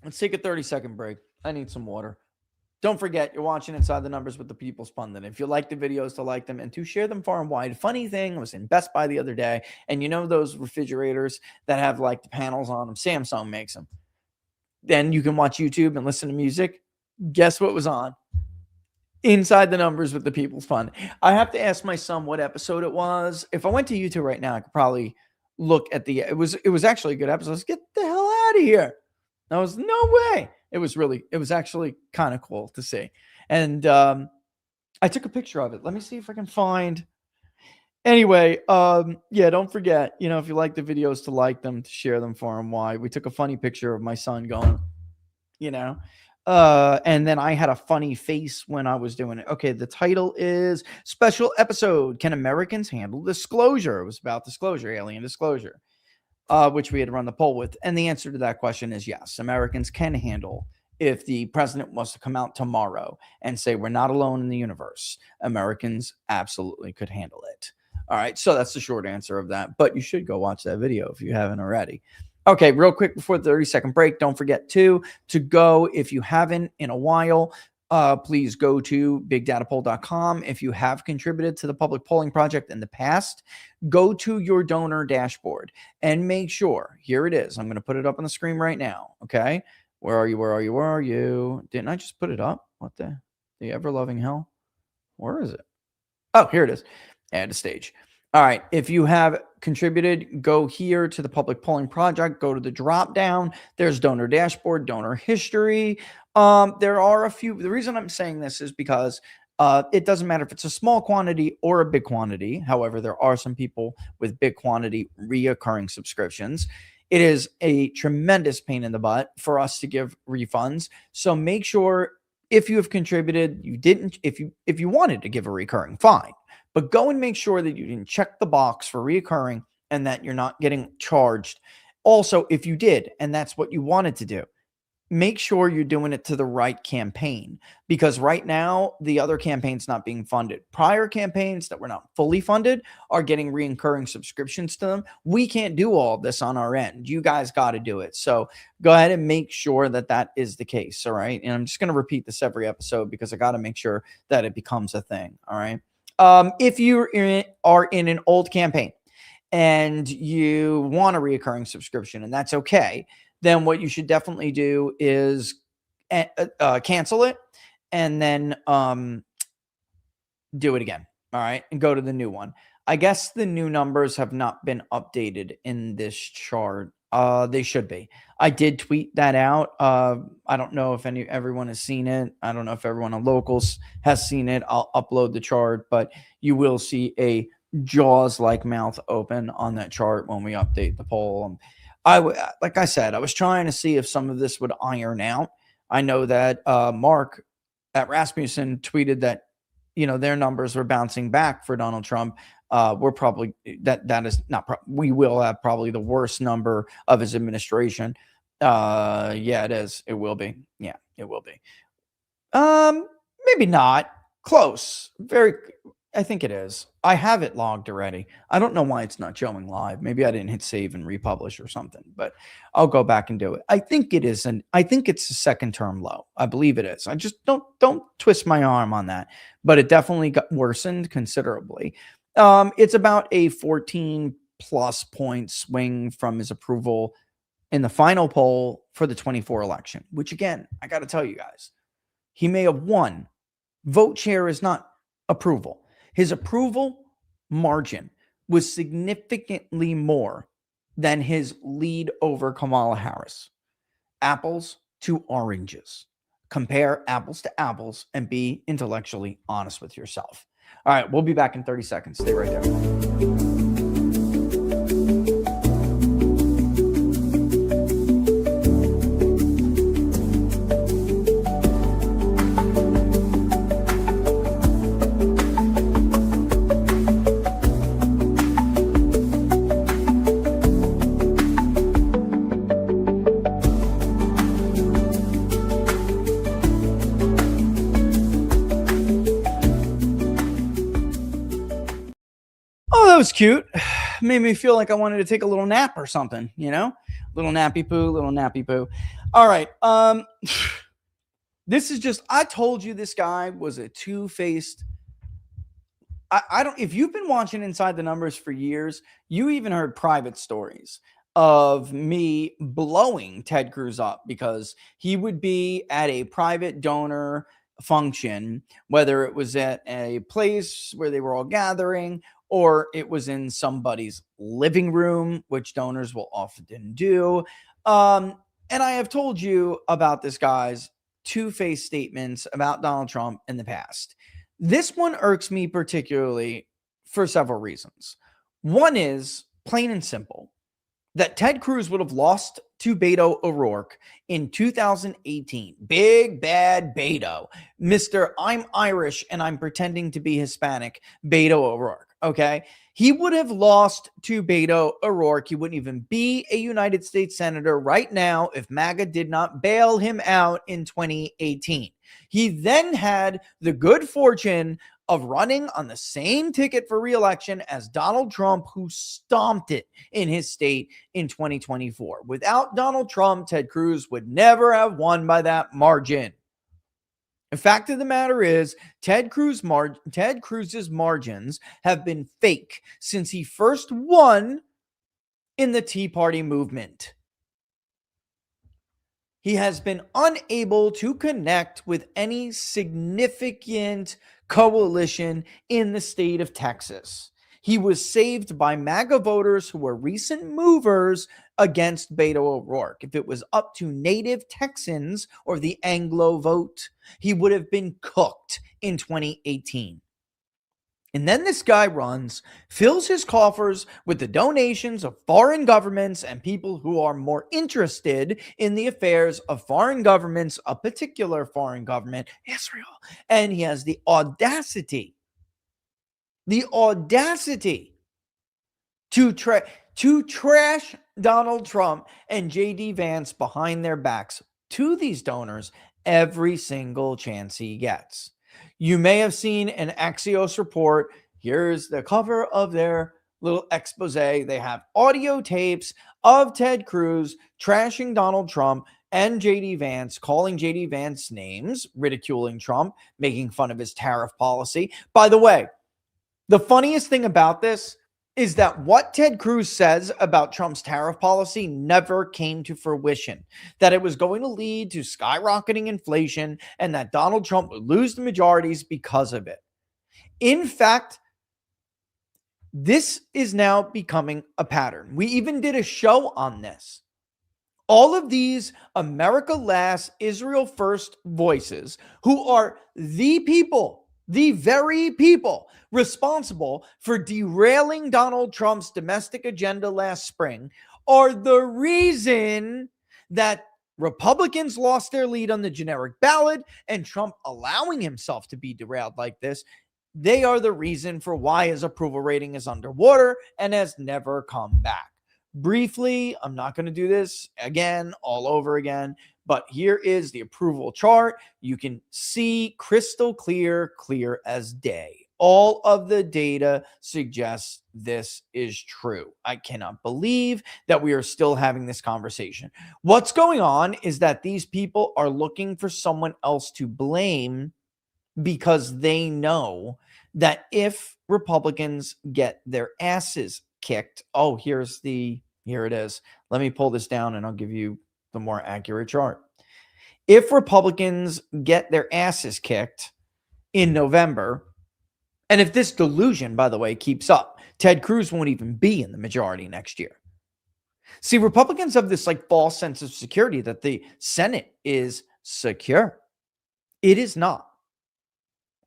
Let's take a 30-second break. I need some water. Don't forget, you're watching Inside the Numbers with the People's Pundit. If you like the videos, to like them and to share them far and wide. Funny thing, I was in Best Buy the other day, and you know those refrigerators that have like the panels on them? Samsung makes them. Then you can watch YouTube and listen to music. Guess what was on? Inside the Numbers with the People's Pundit. I have to ask my son what episode it was. If I went to YouTube right now, I could probably look at it was actually a good episode. Let's get the hell out of here. I was, no way. It was actually kind of cool to see. And I took a picture of it. Let me see if I can find. Anyway, yeah, don't forget, if you like the videos, to like them, to share them far and wide. We took a funny picture of my son going, and then I had a funny face when I was doing it. Okay, the title is Special Episode, Can Americans Handle Disclosure? It was about disclosure, alien disclosure, which we had run the poll with. And the answer to that question is yes. Americans can handle. If the president wants to come out tomorrow and say we're not alone in the universe, Americans absolutely could handle it. All right, so that's the short answer of that. But you should go watch that video if you haven't already. Okay, real quick before the 30-second break, don't forget to go, if you haven't in a while, please go to bigdatapoll.com. If you have contributed to the public polling project in the past, go to your donor dashboard and make sure, here it is. I'm going to put it up on the screen right now, okay? Where are you? Didn't I just put it up? What the ever-loving hell? Where is it? Oh, here it is. Add a stage. All right. If you have contributed, go here to the public polling project, go to the drop down. There's donor dashboard, donor history. There are a few. The reason I'm saying this is because it doesn't matter if it's a small quantity or a big quantity. However, there are some people with big quantity reoccurring subscriptions. It is a tremendous pain in the butt for us to give refunds. So make sure, if you have contributed, you didn't, if you wanted to give a recurring, fine. But go and make sure that you didn't check the box for reoccurring and that you're not getting charged. Also, if you did, and that's what you wanted to do, make sure you're doing it to the right campaign, because right now the other campaign's not being funded. Prior campaigns that were not fully funded are getting recurring subscriptions to them. We can't do all of this on our end. You guys got to do it. So go ahead and make sure that that is the case. All right. And I'm just going to repeat this every episode because I got to make sure that it becomes a thing. All right. If you are in an old campaign and you want a recurring subscription, and that's okay, then what you should definitely do is cancel it and then do it again. All right. And go to the new one. I guess the new numbers have not been updated in this chart. They should be. I did tweet that out. I don't know if everyone has seen it. I don't know if everyone on Locals has seen it. I'll upload the chart, but you will see a Jaws-like mouth open on that chart when we update the poll. Like I said, I was trying to see if some of this would iron out. I know that Mark Rasmussen tweeted that, their numbers were bouncing back for Donald Trump. We're probably that is not. We will have probably the worst number of his administration. Yeah, it is. It will be. Yeah, it will be. Maybe not. Close. Very. I think it is. I have it logged already. I don't know why it's not showing live. Maybe I didn't hit save and republish or something, but I'll go back and do it. I think it is. I think it's a second term low. I believe it is. I just don't twist my arm on that, but it definitely got worsened considerably. It's about a 14 plus point swing from his approval in the final poll for the 24 election, which again, I got to tell you guys, he may have won. Vote share is not approval. His approval margin was significantly more than his lead over Kamala Harris. Apples to oranges. Compare apples to apples and be intellectually honest with yourself. All right, we'll be back in 30 seconds. Stay right there. Was cute. Made me feel like I wanted to take a little nap or something, little nappy poo. All right. This is just, I told you this guy was a two-faced. I don't, if you've been watching Inside the Numbers for years, you even heard private stories of me blowing Ted Cruz up because he would be at a private donor function, whether it was at a place where they were all gathering or it was in somebody's living room, which donors will often do. And I have told you about this guy's two-faced statements about Donald Trump in the past. This one irks me particularly for several reasons. One is plain and simple that Ted Cruz would have lost to Beto O'Rourke in 2018. Big bad Beto. Mr. I'm Irish and I'm pretending to be Hispanic, Beto O'Rourke. Okay. He would have lost to Beto O'Rourke. He wouldn't even be a United States Senator right now if MAGA did not bail him out in 2018. He then had the good fortune of running on the same ticket for re-election as Donald Trump, who stomped it in his state in 2024. Without Donald Trump, Ted Cruz would never have won by that margin. The fact of the matter is, Ted Cruz's margins have been fake since he first won in the Tea Party movement. He has been unable to connect with any significant coalition in the state of Texas. He was saved by MAGA voters who were recent movers against Beto O'Rourke. If it was up to native Texans or the Anglo vote, he would have been cooked in 2018. And then this guy runs, fills his coffers with the donations of foreign governments and people who are more interested in the affairs of foreign governments, a particular foreign government, Israel. And he has the audacity to trash Donald Trump and JD Vance behind their backs to these donors every single chance he gets. You may have seen an Axios report. Here's the cover of their little expose. They have audio tapes of Ted Cruz trashing Donald Trump and JD Vance, calling JD Vance names, ridiculing Trump, making fun of his tariff policy. By the way, the funniest thing about this is that what Ted Cruz says about Trump's tariff policy never came to fruition, that it was going to lead to skyrocketing inflation and that Donald Trump would lose the majorities because of it. In fact, this is now becoming a pattern. We even did a show on this. All of these America Last, Israel First voices who are the people, the very people responsible for derailing Donald Trump's domestic agenda last spring are the reason that Republicans lost their lead on the generic ballot, and Trump allowing himself to be derailed like this, they are the reason for why his approval rating is underwater and has never come back. Briefly, I'm not going to do this again, all over again, but here is the approval chart. You can see crystal clear, clear as day. All of the data suggests this is true. I cannot believe that we are still having this conversation. What's going on is that these people are looking for someone else to blame because they know that if Republicans get their asses kicked, here it is. Let me pull this down and I'll give you the more accurate chart. If Republicans get their asses kicked in November, and if this delusion, by the way, keeps up, Ted Cruz won't even be in the majority next year. See, Republicans have this false sense of security that the Senate is secure. It is not.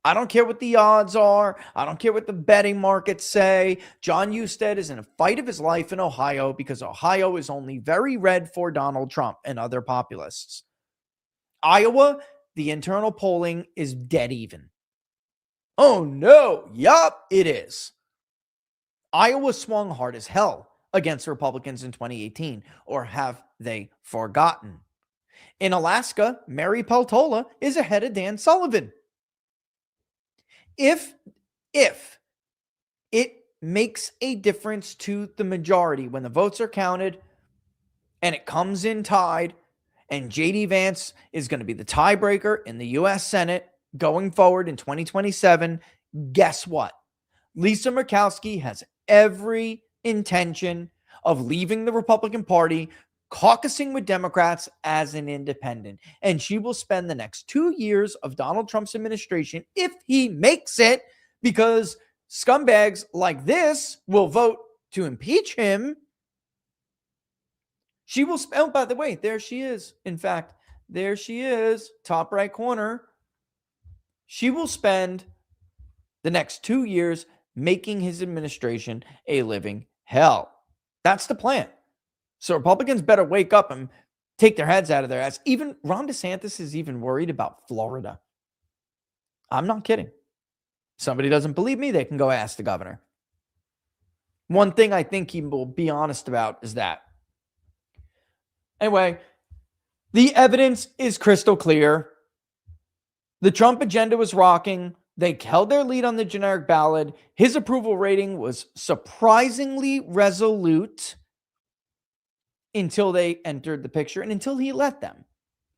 I don't care what the odds are. I don't care what the betting markets say. John Husted is in a fight of his life in Ohio because Ohio is only very red for Donald Trump and other populists. Iowa, the internal polling is dead even. Oh no, yup, it is. Iowa swung hard as hell against Republicans in 2018, or have they forgotten? In Alaska, Mary Peltola is ahead of Dan Sullivan. If it makes a difference to the majority when the votes are counted and it comes in tied, and J.D. Vance is going to be the tiebreaker in the U.S. Senate going forward in 2027, guess what? Lisa Murkowski has every intention of leaving the Republican Party, caucusing with Democrats as an independent. And she will spend the next 2 years of Donald Trump's administration, if he makes it, because scumbags like this will vote to impeach him. She will spend, by the way, there she is. In fact, there she is, top right corner. She will spend the next 2 years making his administration a living hell. That's the plan. So Republicans better wake up and take their heads out of their ass. Even Ron DeSantis is even worried about Florida. I'm not kidding. Somebody doesn't believe me, they can go ask the governor. One thing I think he will be honest about is that. Anyway, the evidence is crystal clear. The Trump agenda was rocking. They held their lead on the generic ballot. His approval rating was surprisingly resolute until they entered the picture and until he let them.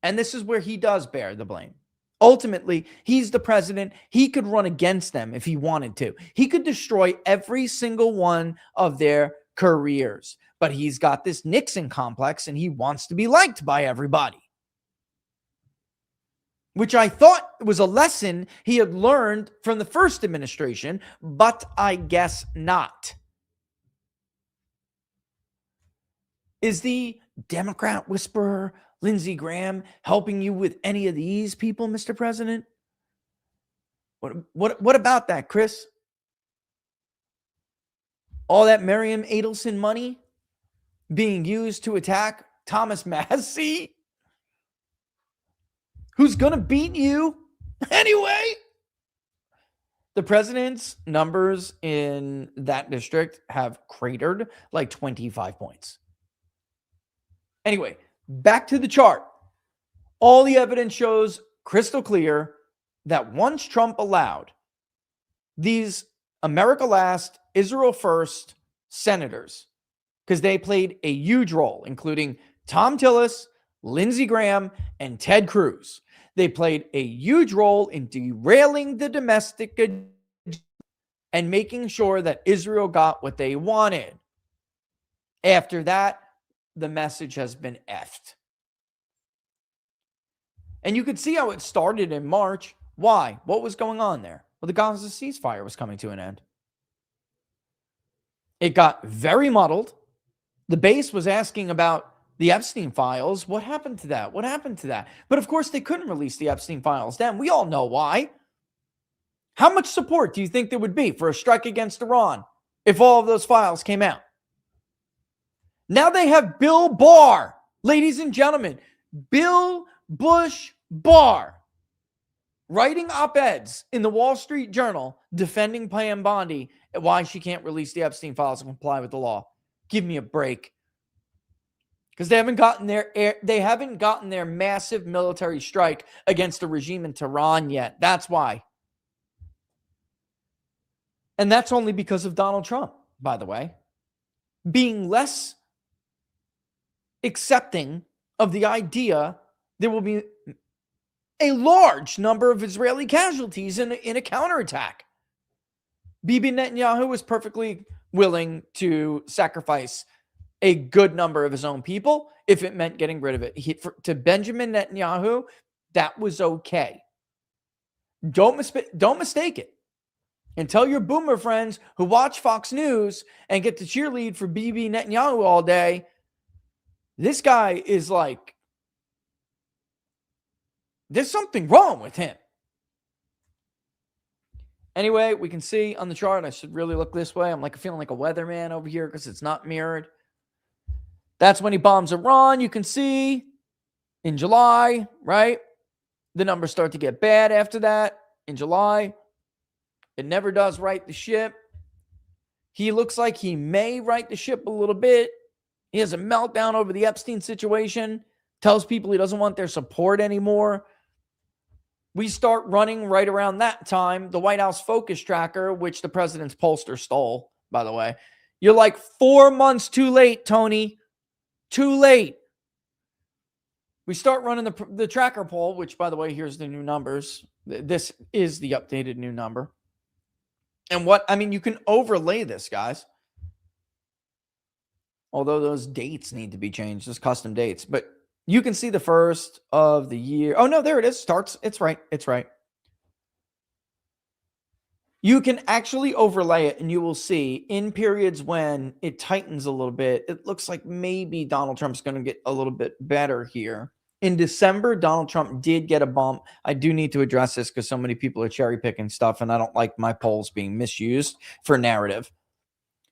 And this is where he does bear the blame. Ultimately, he's the president. He could run against them if he wanted to. He could destroy every single one of their careers. But he's got this Nixon complex and he wants to be liked by everybody, which I thought was a lesson he had learned from the first administration, but I guess not. Is the Democrat whisperer Lindsey Graham helping you with any of these people, Mr. President? What about that, Chris? All that Miriam Adelson money being used to attack Thomas Massey, who's going to beat you anyway? The president's numbers in that district have cratered like 25 points. Anyway, back to the chart. All the evidence shows crystal clear that once Trump allowed these America Last, Israel First senators, because they played a huge role, including Tom Tillis, Lindsey Graham, and Ted Cruz. They played a huge role in derailing the domestic agenda and making sure that Israel got what they wanted. After that, the message has been effed. And you could see how it started in March. Why? What was going on there? Well, the Gaza ceasefire was coming to an end. It got very muddled. The base was asking about the Epstein files. What happened to that? What happened to that? But of course, they couldn't release the Epstein files then. We all know why. How much support do you think there would be for a strike against Iran if all of those files came out? Now they have Bill Barr, ladies and gentlemen. Bill Bush Barr writing op-eds in the Wall Street Journal defending Pam Bondi and why she can't release the Epstein files and comply with the law. Give me a break. Because they haven't gotten their massive military strike against the regime in Tehran yet. That's why. And that's only because of Donald Trump, by the way, being less accepting of the idea there will be a large number of Israeli casualties in a counterattack. Bibi Netanyahu was perfectly willing to sacrifice a good number of his own people if it meant getting rid of it. To Benjamin Netanyahu, that was okay. Don't mistake it. And tell your boomer friends who watch Fox News and get to cheerlead for Bibi Netanyahu all day, this guy is like, there's something wrong with him. Anyway, we can see on the chart, I should really look this way. I'm like feeling like a weatherman over here because it's not mirrored. That's when he bombs Iran. You can see in July, right? The numbers start to get bad after that in July. It never does right the ship. He looks like he may right the ship a little bit. He has a meltdown over the Epstein situation. Tells people he doesn't want their support anymore. We start running right around that time the White House focus tracker, which the president's pollster stole, by the way. You're like 4 months too late, Tony. Too late. We start running the tracker poll, which, by the way, here's the new numbers. This is the updated new number. And you can overlay this, guys. Although those dates need to be changed, those custom dates. But you can see the first of the year. Oh, no, there it is. Starts. It's right. It's right. You can actually overlay it, and you will see in periods when it tightens a little bit, it looks like maybe Donald Trump's going to get a little bit better here. In December, Donald Trump did get a bump. I do need to address this because so many people are cherry picking stuff, and I don't like my polls being misused for narrative.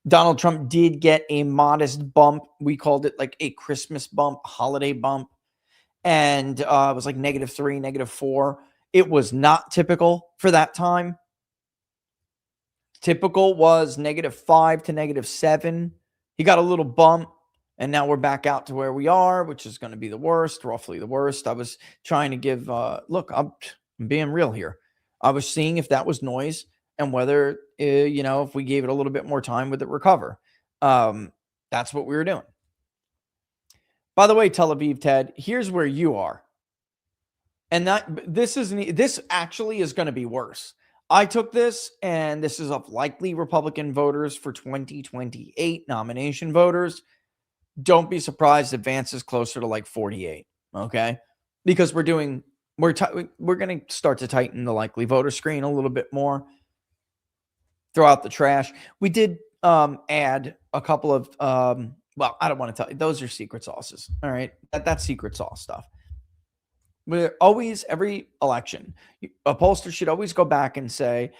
Donald Trump did get a modest bump. We called it like a Christmas bump, a holiday bump. And it was like -3, -4. It was not typical for that time. Typical was -5 to -7. He got a little bump. And now we're back out to where we are, which is going to be the worst, roughly the worst. I was trying to give, look, I'm being real here. I was seeing if that was noise and whether, if we gave it a little bit more time, would it recover? That's what we were doing. By the way, Tel Aviv Ted, here's where you are. And this actually is going to be worse. I took this, and this is of likely Republican voters for 2028 nomination voters. Don't be surprised if Vance is closer to like 48, okay? Because we're going to start to tighten the likely voter screen a little bit more. Throw out the trash. We did add a couple of, well, I don't want to tell you. Those are secret sauces, all right? That's secret sauce stuff. We're always, every election, a pollster should always go back and say,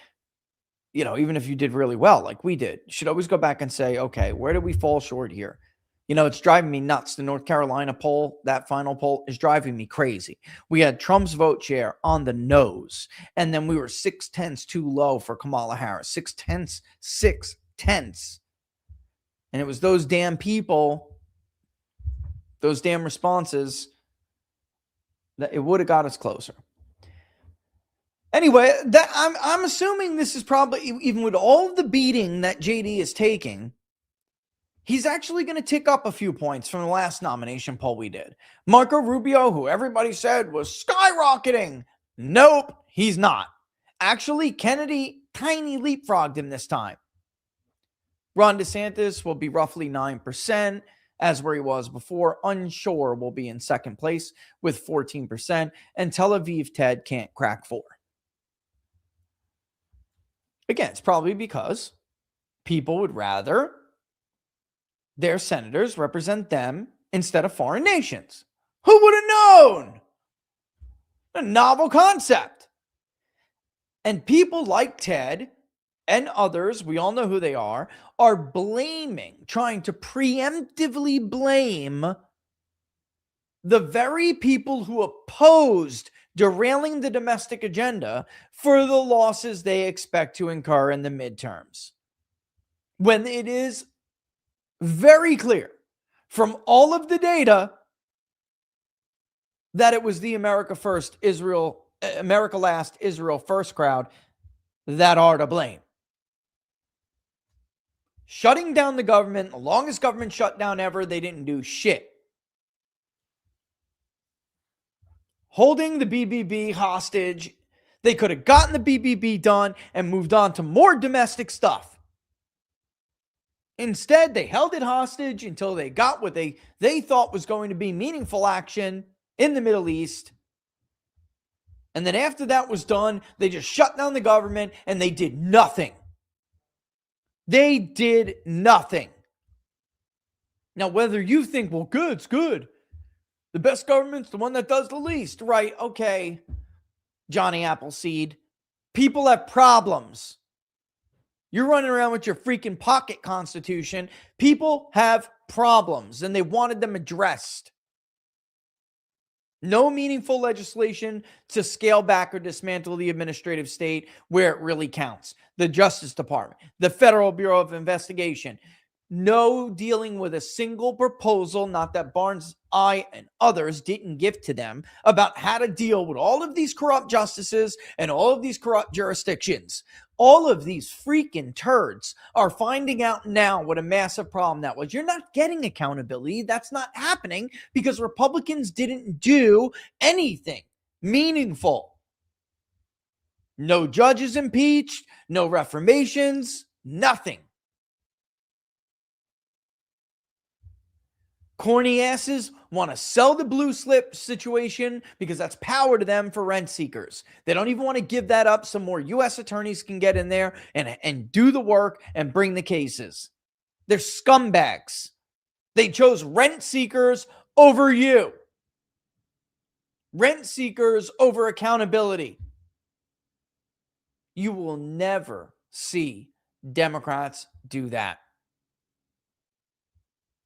even if you did really well, like we did, you should always go back and say, okay, where did we fall short here? It's driving me nuts. The North Carolina poll, that final poll, is driving me crazy. We had Trump's vote share on the nose, and then we were 6/10 too low for Kamala Harris. 6/10. And it was those damn people, those damn responses, that it would have got us closer. Anyway, that I'm assuming this is probably, even with all of the beating that JD is taking, he's actually going to tick up a few points from the last nomination poll we did. Marco Rubio, who everybody said was skyrocketing. Nope, he's not. Actually, Kennedy tiny leapfrogged him this time. Ron DeSantis will be roughly 9%, as where he was before. Unsure will be in second place with 14%. And Tel Aviv Ted can't crack 4. Again, it's probably because people would rather their senators represent them instead of foreign nations. Who would have known? A novel concept. And people like Ted and others, we all know who they are trying to preemptively blame the very people who opposed derailing the domestic agenda for the losses they expect to incur in the midterms. When it is very clear from all of the data that it was the America last, Israel first crowd that are to blame. Shutting down the government, the longest government shutdown ever, they didn't do shit. Holding the BBB hostage, they could have gotten the BBB done and moved on to more domestic stuff. Instead, they held it hostage until they got what they thought was going to be meaningful action in the Middle East. And then after that was done, they just shut down the government and they did nothing. They did nothing. Now, whether you think, well, it's good. The best government's the one that does the least. Right, okay, Johnny Appleseed. People have problems. You're running around with your freaking pocket constitution. People have problems, and they wanted them addressed. No meaningful legislation to scale back or dismantle the administrative state where it really counts. The Justice Department, the Federal Bureau of Investigation. No dealing with a single proposal, not that Barnes, I, and others didn't give to them, about how to deal with all of these corrupt justices and all of these corrupt jurisdictions. All of these freaking turds are finding out now what a massive problem that was. You're not getting accountability. That's not happening because Republicans didn't do anything meaningful. No judges impeached, no reformations, nothing. Corny asses want to sell the blue slip situation because that's power to them for rent seekers. They don't even want to give that up so more U.S. attorneys can get in there and do the work and bring the cases. They're scumbags. They chose rent seekers over you. Rent seekers over accountability. You will never see Democrats do that.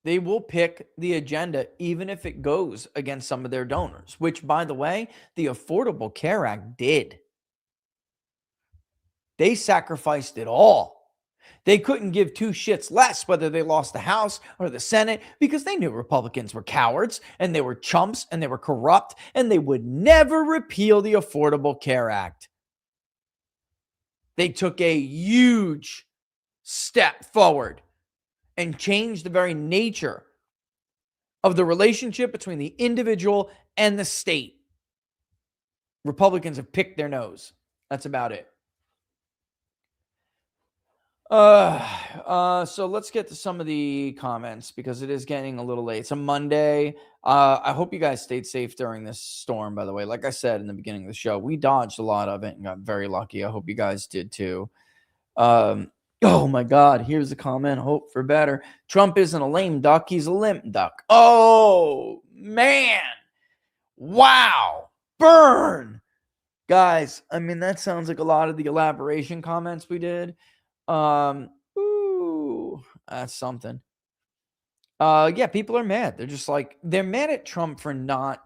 They will pick the agenda even if it goes against some of their donors, which, by the way, the Affordable Care Act did. They sacrificed it all. They couldn't give two shits less whether they lost the House or the Senate because they knew Republicans were cowards and they were chumps and they were corrupt and they would never repeal the Affordable Care Act. They took a huge step forward and change the very nature of the relationship between the individual and the state. Republicans have picked their nose. That's about it. So let's get to some of the comments because it is getting a little late. It's a Monday. I hope you guys stayed safe during this storm, by the way. Like I said in the beginning of the show, we dodged a lot of it and got very lucky. I hope you guys did too. Oh my God, here's a comment. Hope for better. Trump isn't a lame duck. He's a limp duck. Oh, man. Wow. Burn. Guys, I mean, that sounds like a lot of the elaboration comments we did. Ooh, that's something. Yeah, people are mad. They're just like, they're mad at Trump for not,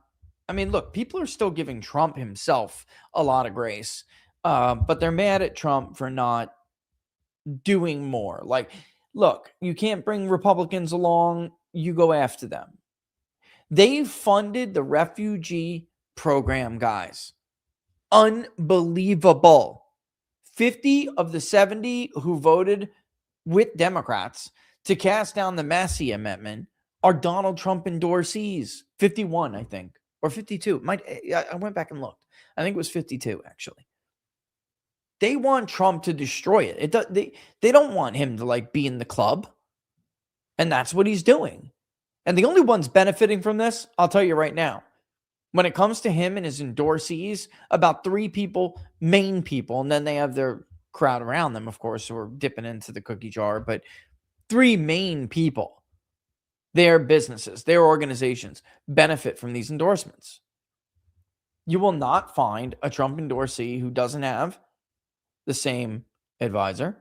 I mean, look, people are still giving Trump himself a lot of grace. But they're mad at Trump for not doing more. Like, look, you can't bring Republicans along, you go after them. They funded the refugee program, guys. Unbelievable. 50 of the 70 who voted with Democrats to cast down the Massey Amendment are Donald Trump endorsees. 51, I think, or 52. I went back and looked. I think it was 52, actually. They want Trump to destroy it. They don't want him to be in the club. And that's what he's doing. And the only ones benefiting from this, I'll tell you right now, when it comes to him and his endorsees, about 3 people, main people, and then they have their crowd around them, of course, who are dipping into the cookie jar, but 3 main people, their businesses, their organizations benefit from these endorsements. You will not find a Trump endorsee who doesn't have the same advisor,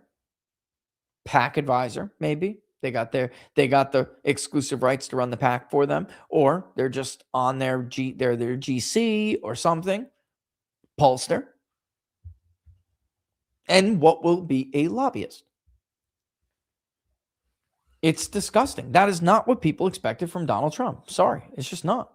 PAC advisor, maybe, They got the exclusive rights to run the PAC for them, or they're just on their GC or something, pollster, and what will be a lobbyist. It's disgusting. That is not what people expected from Donald Trump. Sorry, it's just not.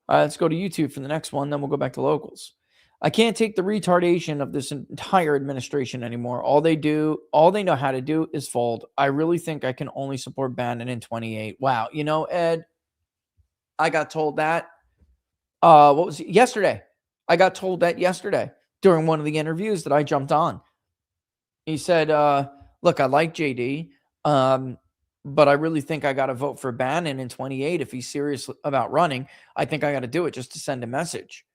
All right, let's go to YouTube for the next one, then we'll go back to locals. I can't take the retardation of this entire administration anymore. All they know how to do is fold. I really think I can only support Bannon in 28. Wow. You know, Ed, I got told that. What was it? Yesterday? I got told that yesterday during one of the interviews that I jumped on. He said, look, I like JD, but I really think I got to vote for Bannon in 28 if he's serious about running. I think I got to do it just to send a message.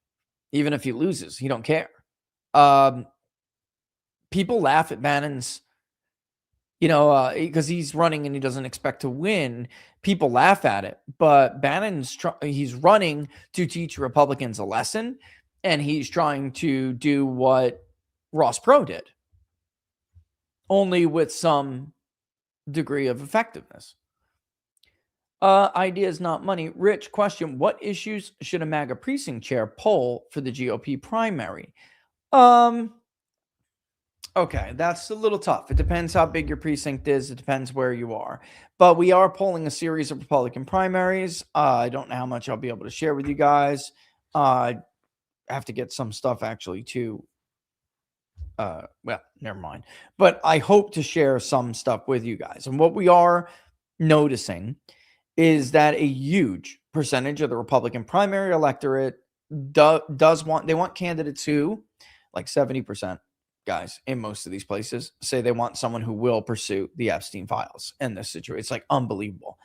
Even if he loses, he don't care. People laugh at Bannon's, because he's running and he doesn't expect to win. People laugh at it, but he's running to teach Republicans a lesson, and he's trying to do what Ross Perot did, only with some degree of effectiveness. Ideas, not money. Rich, question: what issues should a MAGA precinct chair poll for the GOP primary? Okay, that's a little tough. It depends how big your precinct is. It depends where you are. But we are polling a series of Republican primaries. I don't know how much I'll be able to share with you guys. I have to get some stuff actually too. Well, never mind. But I hope to share some stuff with you guys. And what we are noticing is that a huge percentage of the Republican primary electorate they want candidates who, like 70%, guys, in most of these places, say they want someone who will pursue the Epstein files in this situation. It's like unbelievable.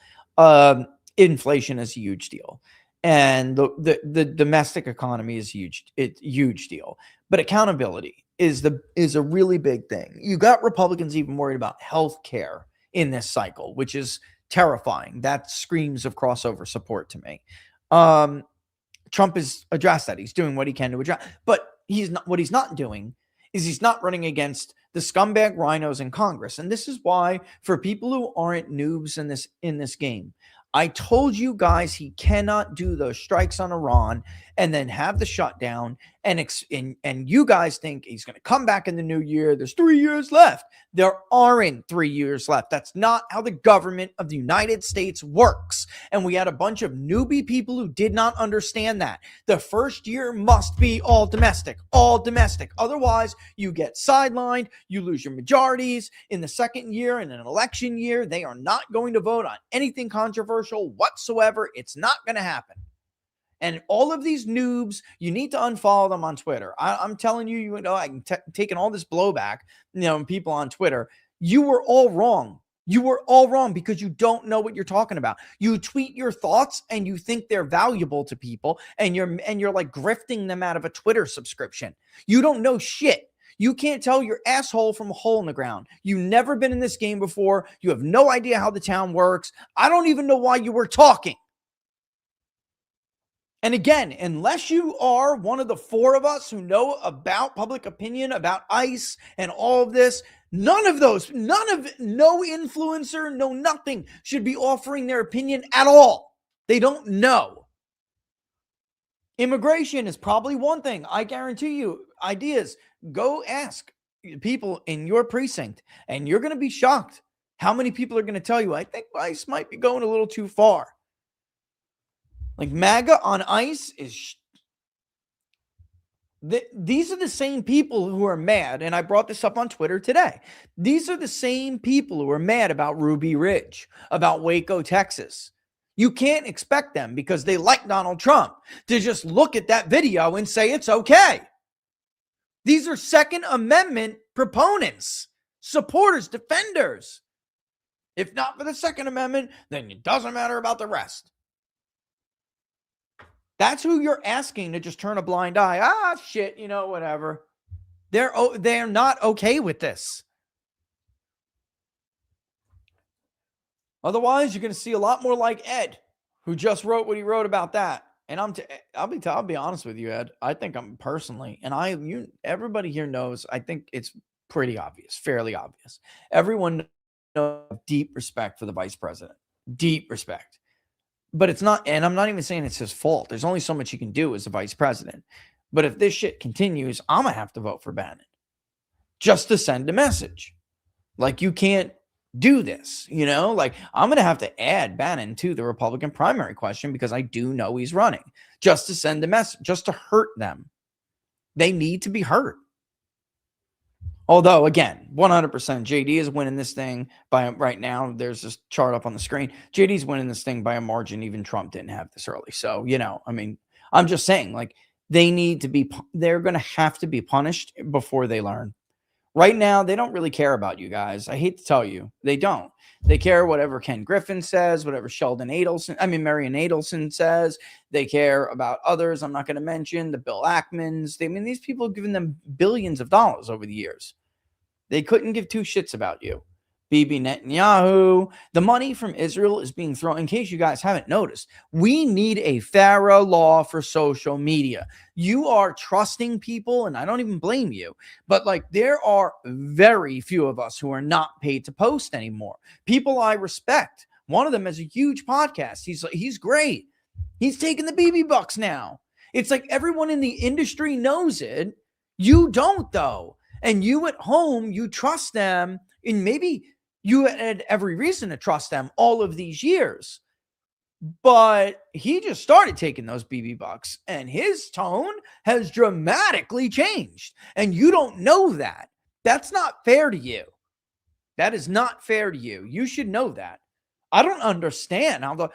Inflation is a huge deal. And the domestic economy is huge. It's a huge deal. But accountability is a really big thing. You got Republicans even worried about health care in this cycle, which is terrifying. That screams of crossover support to me. Trump has addressed that. He's doing what he can to address, but what he's not doing is he's not running against the scumbag rhinos in Congress. And this is why, for people who aren't noobs in this game, I told you guys he cannot do those strikes on Iran and then have the shutdown. And you guys think he's going to come back in the new year. There's 3 years left. There aren't 3 years left. That's not how the government of the United States works. And we had a bunch of newbie people who did not understand that. The first year must be all domestic, all domestic. Otherwise, you get sidelined. You lose your majorities. In the second year, in an election year, they are not going to vote on anything controversial whatsoever. It's not going to happen. And all of these noobs, you need to unfollow them on Twitter. I'm telling you, I'm taking all this blowback, people on Twitter. You were all wrong. You were all wrong because you don't know what you're talking about. You tweet your thoughts and you think they're valuable to people, and you're like grifting them out of a Twitter subscription. You don't know shit. You can't tell your asshole from a hole in the ground. You've never been in this game before. You have no idea how the town works. I don't even know why you were talking. And again, unless you are one of the four of us who know about public opinion, about ICE and all of this, no influencer, no nothing should be offering their opinion at all. They don't know. Immigration is probably one thing. I guarantee you, ideas, go ask people in your precinct, and you're going to be shocked how many people are going to tell you, I think ICE might be going a little too far. Like MAGA on ICE is... These are the same people who are mad, and I brought this up on Twitter today. These are the same people who are mad about Ruby Ridge, about Waco, Texas. You can't expect them, because they like Donald Trump, to just look at that video and say it's okay. These are Second Amendment proponents, supporters, defenders. If not for the Second Amendment, then it doesn't matter about the rest. That's who you're asking to just turn a blind eye. Shit, whatever. They're not okay with this. Otherwise, you're going to see a lot more like Ed, who just wrote what he wrote about that. And I'll be honest with you, Ed. I think I'm personally, and everybody here knows, I think it's pretty obvious, fairly obvious. Everyone deep respect for the vice president. Deep respect. But it's not, and I'm not even saying it's his fault. There's only so much he can do as a vice president. But if this shit continues, I'm going to have to vote for Bannon just to send a message. Like, you can't do this, you know? Like, I'm going to have to add Bannon to the Republican primary question because I do know he's running just to send a message, just to hurt them. They need to be hurt. Although, again, 100% JD is winning this thing by right now. There's this chart up on the screen. JD's winning this thing by a margin. Even Trump didn't have this early. So, you know, I mean, I'm just saying, like, they're going to have to be punished before they learn. Right now, they don't really care about you guys. I hate to tell you, they don't. They care whatever Ken Griffin says, whatever Marian Adelson says. They care about others I'm not going to mention, the Bill Ackmans. These people have given them billions of dollars over the years. They couldn't give two shits about you. Bibi Netanyahu. The money from Israel is being thrown. In case you guys haven't noticed, we need a FARA law for social media. You are trusting people, and I don't even blame you. But like, there are very few of us who are not paid to post anymore. People I respect. One of them has a huge podcast. He's great. He's taking the BB bucks now. It's like everyone in the industry knows it. You don't, though. And you at home, you trust them, and maybe you had every reason to trust them all of these years. But he just started taking those BB bucks, and his tone has dramatically changed. And you don't know that. That's not fair to you. That is not fair to you. You should know that. I don't understand how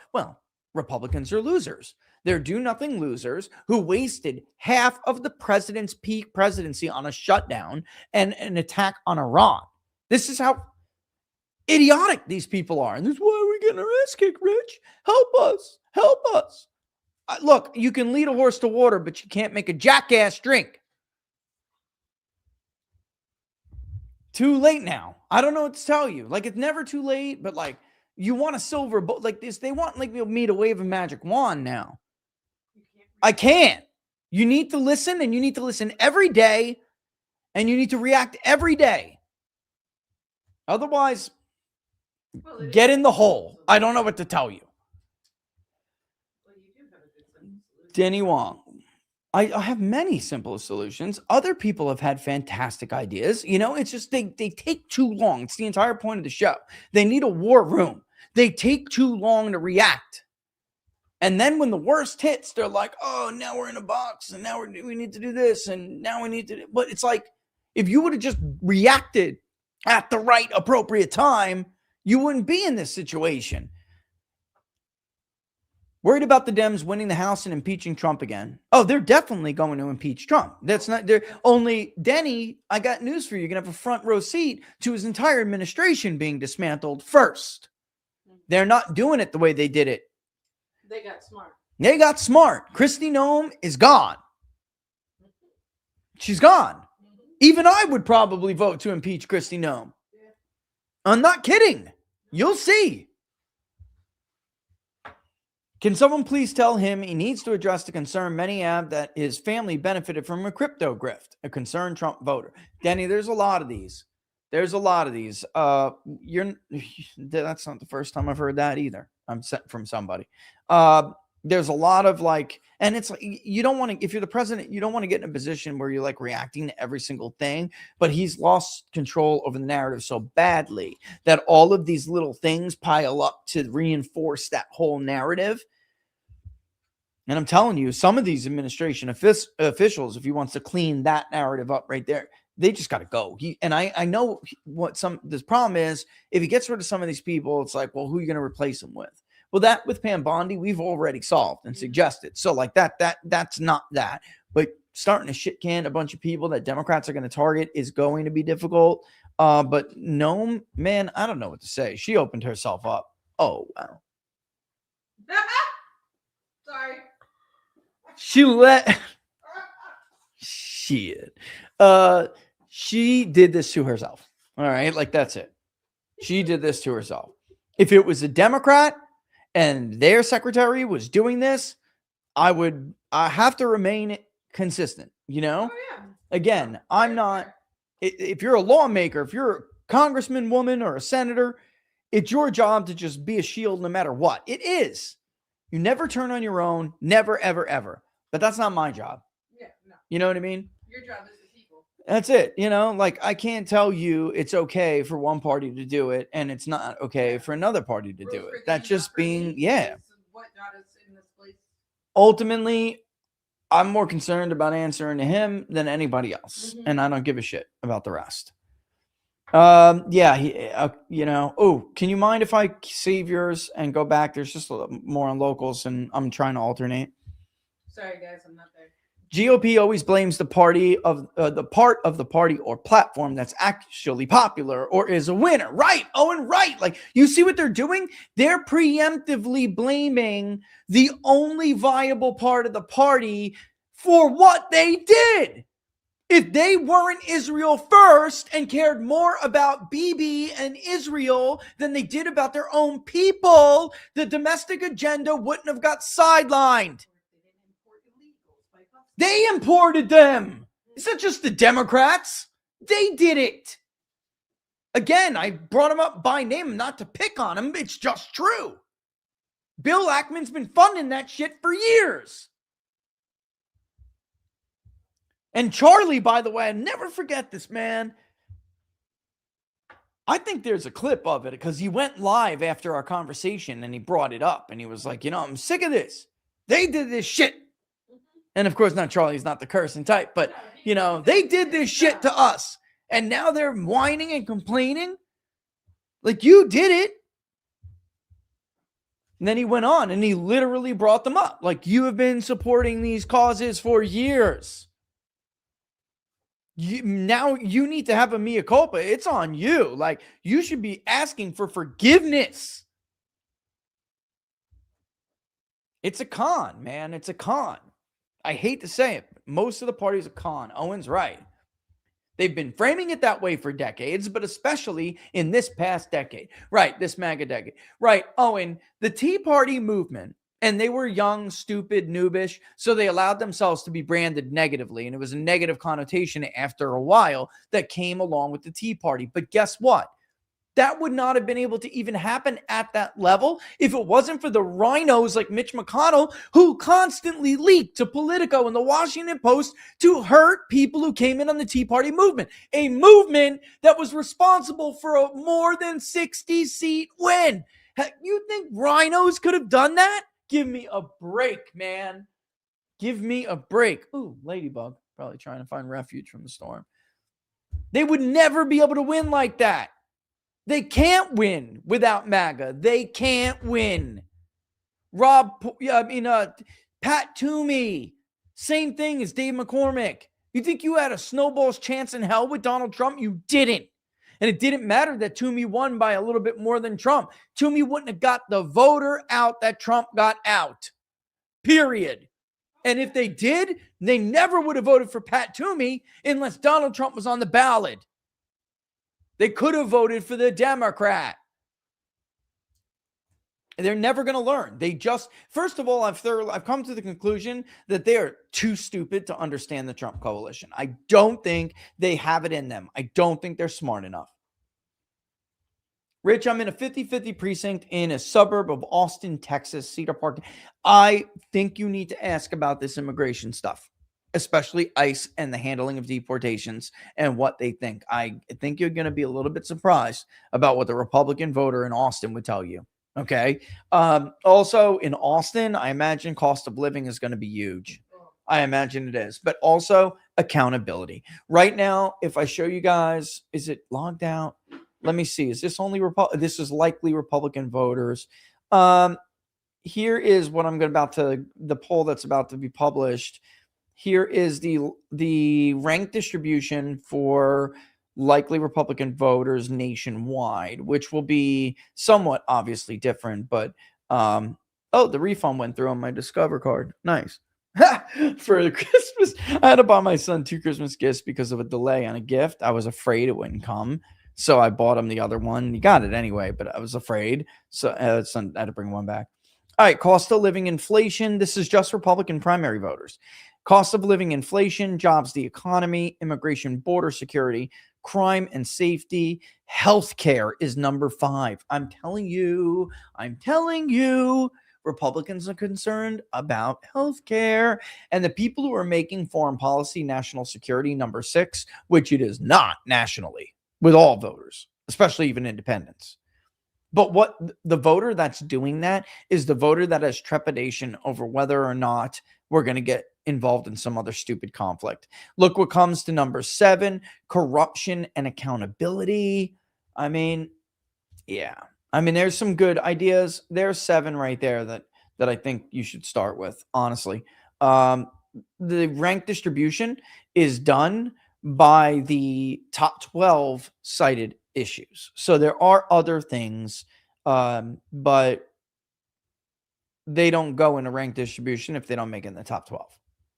Republicans are losers. They're do-nothing losers who wasted half of the president's peak presidency on a shutdown and an attack on Iran. This is how idiotic these people are. And this is why we're getting our ass kicked, Rich. Help us. Help us. Look, you can lead a horse to water, but you can't make a jackass drink. Too late now. I don't know what to tell you. Like, it's never too late, but like, you want a silver bullet like this. They want like me to wave a magic wand now. I can't. You need to listen, and you need to listen every day, and you need to react every day. Otherwise, get in the hole. I don't know what to tell you. Denny Wong. I have many simple solutions. Other people have had fantastic ideas. You know, it's just they take too long. It's the entire point of the show. They need a war room. They take too long to react. And then when the worst hits, they're like, oh, now we're in a box, and now we need to do this, and now we need to. But it's like, if you would have just reacted at the right appropriate time, you wouldn't be in this situation. Worried about the Dems winning the House and impeaching Trump again. Oh, they're definitely going to impeach Trump. That's not there. Only Denny, I got news for you. You're going to have a front row seat to his entire administration being dismantled first. They're not doing it the way they did it. They got smart. They got smart. Kristi Noem is gone. She's gone. Even I would probably vote to impeach Kristi Noem. Yeah. I'm not kidding. You'll see. Can someone please tell him he needs to address the concern many have that his family benefited from a crypto grift, a concerned Trump voter? Denny, there's a lot of these. That's not the first time I've heard that either. I'm sent from somebody. There's a lot of like, and it's like, you don't want to, if you're the president, you don't want to get in a position where you're like reacting to every single thing, but he's lost control over the narrative so badly that all of these little things pile up to reinforce that whole narrative. And I'm telling you, some of these administration officials, if he wants to clean that narrative up right there, they just got to go. I know what this problem is. If he gets rid of some of these people, it's like, well, who are you going to replace him with? Well, that with Pam Bondi, we've already solved and suggested. So like that's not that. But starting to shit can a bunch of people that Democrats are going to target is going to be difficult. But Noem, man, I don't know what to say. She opened herself up. Oh, wow. Sorry. She did this to herself. All right. Like, that's it. She did this to herself. If it was a Democrat and their secretary was doing this, I have to remain consistent, you know? Oh, yeah. Again, I'm not, if you're a lawmaker, if you're a congressman, woman, or a senator, It's your job to just be a shield no matter what. It is. You never turn on your own. Never, ever, ever. But that's not my job. Yeah, no. You know what I mean? Your job is the people. That's it. Like I can't tell you it's okay for one party to do it and it's not okay for another party to do it. That's just being, What got us in this place? Ultimately, I'm more concerned about answering to him than anybody else. Mhm. And I don't give a shit about the rest. Oh, can you mind if I save yours and go back? There's just a little more on locals and I'm trying to alternate. Sorry, guys, I'm not there. GOP always blames the party of the part of the party or platform that's actually popular or is a winner. Right. Owen, right. Like, you see what they're doing? They're preemptively blaming the only viable part of the party for what they did. If they weren't Israel first and cared more about Bibi and Israel than they did about their own people, the domestic agenda wouldn't have got sidelined. They imported them. It's not just the Democrats. They did it. Again, I brought them up by name, not to pick on them. It's just true. Bill Ackman's been funding that shit for years. And Charlie, by the way, I never forget this, man. I think there's a clip of it because he went live after our conversation and he brought it up and he was like, I'm sick of this. They did this shit. And of course, not Charlie's not the cursing type, but they did this shit to us. And now they're whining and complaining. Like, you did it. And then he went on and he literally brought them up. Like, you have been supporting these causes for years. Now you need to have a mea culpa. It's on you. Like, you should be asking for forgiveness. It's a con, man. It's a con. I hate to say it. But most of the party's a con. Owen's right. They've been framing it that way for decades, but especially in this past decade. Right, this MAGA decade. Right, Owen, the Tea Party movement, and they were young, stupid, noobish, so they allowed themselves to be branded negatively, and it was a negative connotation after a while that came along with the Tea Party. But guess what? That would not have been able to even happen at that level if it wasn't for the rhinos like Mitch McConnell, who constantly leaked to Politico and the Washington Post to hurt people who came in on the Tea Party movement, a movement that was responsible for a more than 60-seat win. You think rhinos could have done that? Give me a break, man. Give me a break. Ooh, ladybug, probably trying to find refuge from the storm. They would never be able to win like that. They can't win without MAGA. They can't win. Pat Toomey, same thing as Dave McCormick. You think you had a snowball's chance in hell with Donald Trump? You didn't. And it didn't matter that Toomey won by a little bit more than Trump. Toomey wouldn't have got the voter out that Trump got out. Period. And if they did, they never would have voted for Pat Toomey unless Donald Trump was on the ballot. They could have voted for the Democrat. They're never going to learn. First of all, I've come to the conclusion that they are too stupid to understand the Trump coalition. I don't think they have it in them. I don't think they're smart enough. Rich, I'm in a 50-50 precinct in a suburb of Austin, Texas, Cedar Park. I think you need to ask about this immigration stuff, especially ICE and the handling of deportations and what they think. I think you're going to be a little bit surprised about what the Republican voter in Austin would tell you. Okay. Also in Austin, I imagine cost of living is going to be huge. I imagine it is, but also accountability. Right now, if I show you guys, is it logged out? Let me see. Is this only this is likely Republican voters. Here is what I'm the poll that's about to be published. Here is the rank distribution for likely Republican voters nationwide, which will be somewhat obviously different, but the refund went through on my Discover card. Nice. For Christmas, I had to buy my son 2 Christmas gifts because of a delay on a gift. I was afraid it wouldn't come, so I bought him the other one. He got it anyway, but I was afraid, so I had to bring one back. All right, cost of living inflation. This is just Republican primary voters. Cost of living inflation, jobs, the economy, immigration, border security, crime and safety. Healthcare is number 5. I'm telling you, Republicans are concerned about healthcare, and the people who are making foreign policy, national security, number 6, which it is not nationally with all voters, especially even independents. But what the voter that's doing that is the voter that has trepidation over whether or not we're going to get involved in some other stupid conflict. Look what comes to number 7, corruption and accountability. I mean, yeah. I mean, there's some good ideas. There's 7 right there that I think you should start with, honestly. The rank distribution is done by the top 12 cited issues. So there are other things, but they don't go in a rank distribution if they don't make it in the top 12.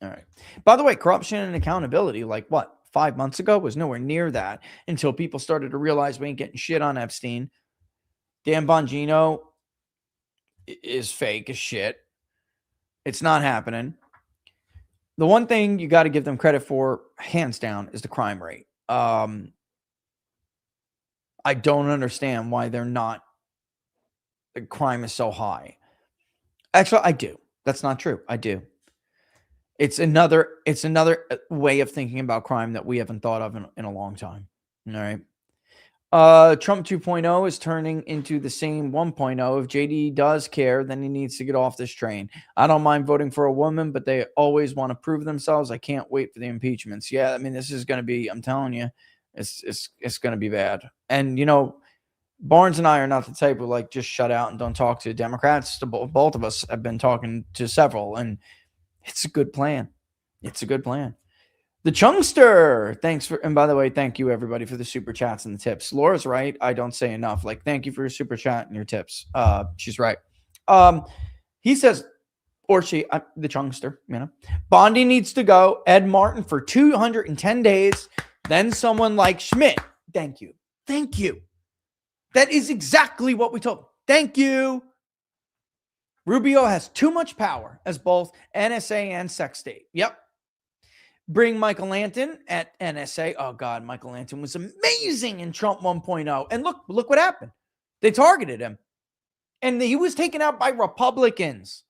All right. By the way, corruption and accountability, like what, 5 months ago, was nowhere near that until people started to realize we ain't getting shit on Epstein. Dan Bongino is fake as shit. It's not happening. The one thing you got to give them credit for, hands down, is the crime rate. I don't understand why the crime is so high. Actually, I do. That's not true. I do. It's another way of thinking about crime that we haven't thought of in a long time. All right. Trump 2.0 is turning into the same 1.0. If JD does care, then he needs to get off this train. I don't mind voting for a woman, but they always want to prove themselves. I can't wait for the impeachments. Yeah, I mean, this is going to be, I'm telling you, it's going to be bad. And, Barnes and I are not the type who just shut out and don't talk to Democrats. Both of us have been talking to several, and it's a good plan. It's a good plan. The Chungster, and by the way, thank you everybody for the super chats and the tips. Laura's right. I don't say enough. Thank you for your super chat and your tips. She's right. He says, the Chungster, Bondi needs to go. Ed Martin for 210 days. Then someone like Schmidt. Thank you. Thank you. That is exactly what we told him. Thank you. Rubio has too much power as both NSA and sex state. Yep. Bring Michael Lanton at NSA. Oh, God, Michael Lanton was amazing in Trump 1.0. And look what happened. They targeted him. And he was taken out by Republicans.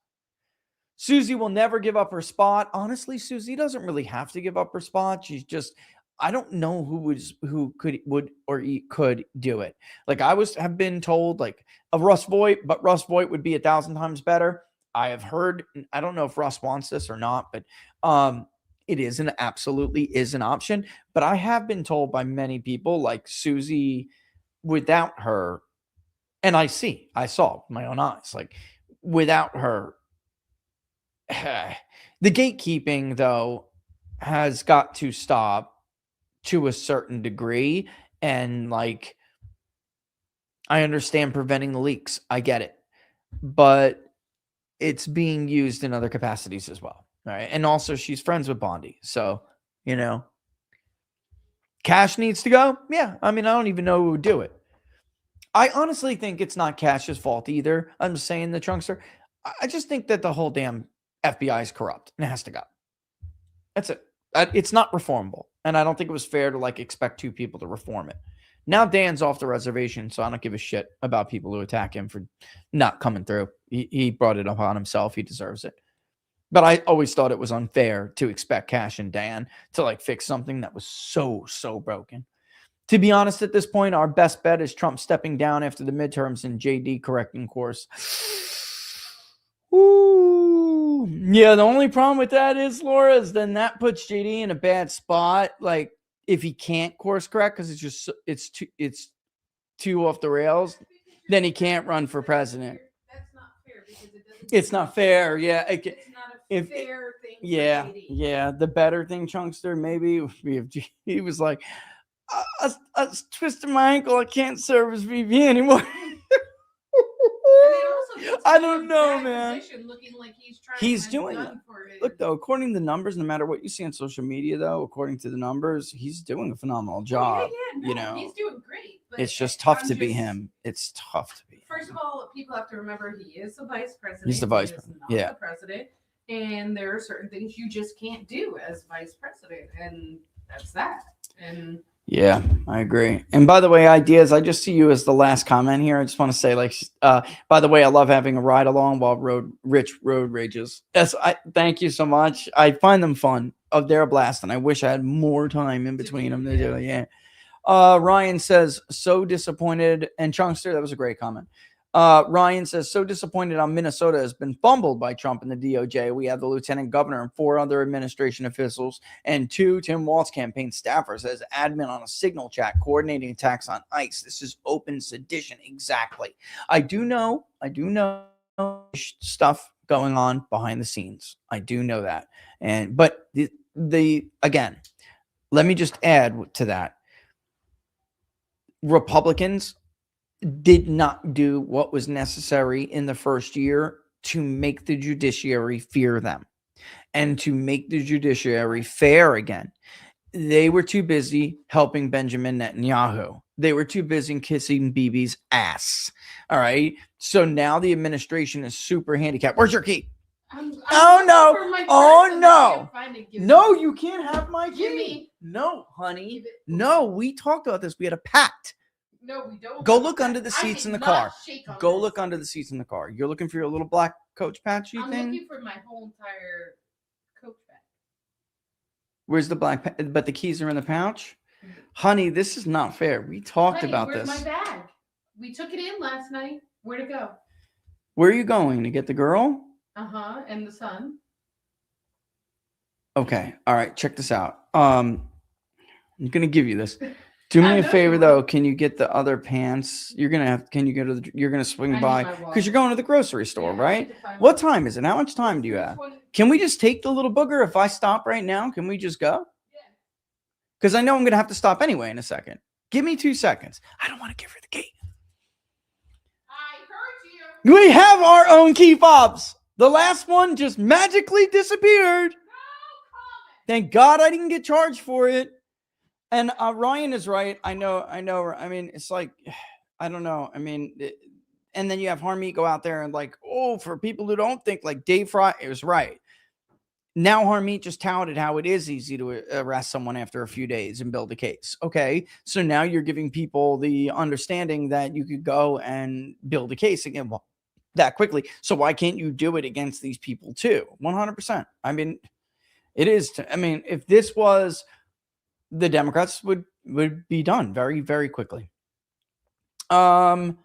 Susie will never give up her spot. Honestly, Susie doesn't really have to give up her spot. She's just, I don't know who could do it. Have been told of Russ Voigt, but Russ Voigt would be 1,000 times better. I have heard, I don't know if Russ wants this or not, but it absolutely is an option. But I have been told by many people Susie, without her, and I saw with my own eyes, without her, the gatekeeping though has got to stop to a certain degree. And I understand preventing the leaks. I get it, but it's being used in other capacities as well. Right. And also she's friends with Bondi. So, Cash needs to go. Yeah. I mean, I don't even know who would do it. I honestly think it's not Cash's fault either. I'm just saying, the Trunkster. I just think that the whole damn FBI is corrupt and it has to go. That's it. It's not reformable. And I don't think it was fair to expect 2 people to reform it. Now Dan's off the reservation, so I don't give a shit about people who attack him for not coming through. He brought it upon himself. He deserves it. But I always thought it was unfair to expect Cash and Dan to fix something that was so broken. To be honest, at this point, our best bet is Trump stepping down after the midterms and JD correcting course. Ooh. Yeah, the only problem with that is, Laura, is then that puts JD in a bad spot. If he can't course correct because it's too off the rails, then he can't run for president. That's not fair because it doesn't. It's not fair. Yeah. It's not a fair thing. Yeah. For JD. Yeah. The better thing, Chunkster, maybe would be if he was I twisted my ankle. I can't serve as VP anymore. I don't know, man. Looking like he's doing it. Look, though, according to the numbers, no matter what you see on social media, though, according to the numbers, he's doing a phenomenal job. He's doing great. But it's just tough to be him. It's tough to be. First of all, people have to remember he is the vice president. He's the vice president. Yeah, the president, and there are certain things you just can't do as vice president, and that's that. And Yeah, I agree. And by the way, ideas, I just see you as the last comment here. I just want to say, like, by the way, I love having a ride along while Rich road rages. Yes, I thank you so much. I find them fun. They're a blast, and I wish I had more time in between them to do it. Yeah. Ryan says, so disappointed. And Chunkster, that was a great comment. Ryan says, so disappointed on Minnesota has been fumbled by Trump and the DOJ. We have the lieutenant governor and 4 other administration officials and 2 Tim Walz campaign staffers as admin on a signal chat coordinating attacks on ICE. This is open sedition. Exactly. I do know stuff going on behind the scenes. I do know that. But the again, let me just add to that. Republicans did not do what was necessary in the first year to make the judiciary fear them and to make the judiciary fair again. They were too busy helping Benjamin Netanyahu. They were too busy kissing Bibi's ass. All right. So now the administration is super handicapped. Where's your key? Oh no. No, you can't have my key. No, honey. No, we talked about this. We had a pact. No, we don't. Go look under the seats in the car. Go look under the seats in the car. You're looking for your little black Coach patchy thing? I'm looking for my whole entire Coach bag. Where's the black but the keys are in the pouch? Honey, this is not fair. We talked about where's this. My bag? We took it in last night. Where'd it go? Where are you going? To get the girl? And the son. Okay. All right. Check this out. I'm gonna give you this. Do me a favor though. Can you get the other pants? You're gonna swing by because you're going to the grocery store, right? What time is it? How much time do you have? Can we just take the little booger if I stop right now? Can we just go? Yeah. Because I know I'm gonna have to stop anyway in a second. Give me 2 seconds. I don't want to give her the key. I heard you. We have our own key fobs. The last one just magically disappeared. Thank God I didn't get charged for it. And Ryan is right. I know. I mean, it's like, I don't know. I mean, and then you have Harmeet go out there and like, oh, for people who don't think, like Dave Fry, it was right. Now Harmeet just touted how it is easy to arrest someone after a few days and build a case. Okay, so now you're giving people the understanding that you could go and build a case again that quickly. So why can't you do it against these people too? 100%. I mean, it is. If this was the Democrats would be done very, very quickly. Poleway.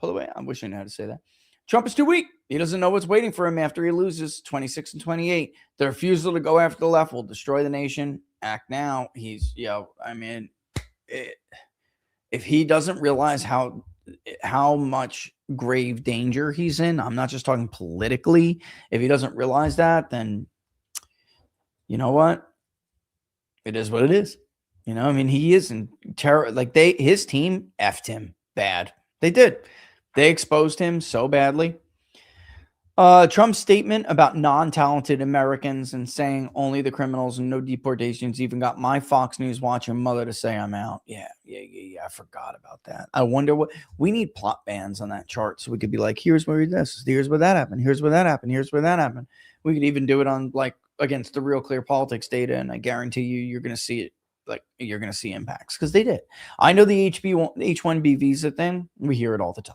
I wish I knew how to say that. Trump is too weak. He doesn't know what's waiting for him after he loses 26 and 28. The refusal to go after the left will destroy the nation. Act now. If he doesn't realize how much grave danger he's in, I'm not just talking politically. If he doesn't realize that, then you know what? It is what it is. He is in terror. Like his team effed him bad. They did. They exposed him so badly. Trump's statement about non-talented Americans and saying only the criminals and no deportations even got my Fox News watching mother to say I'm out. Yeah. I forgot about that. I wonder what we need plot bands on that chart so we could be like, here's where this, here's where that happened, here's where that happened, here's where that happened. We could even do it on like against the Real Clear Politics data, and I guarantee you're going to see it. Like you're going to see impacts because they did. I know the H-1B visa thing. We hear it all the time.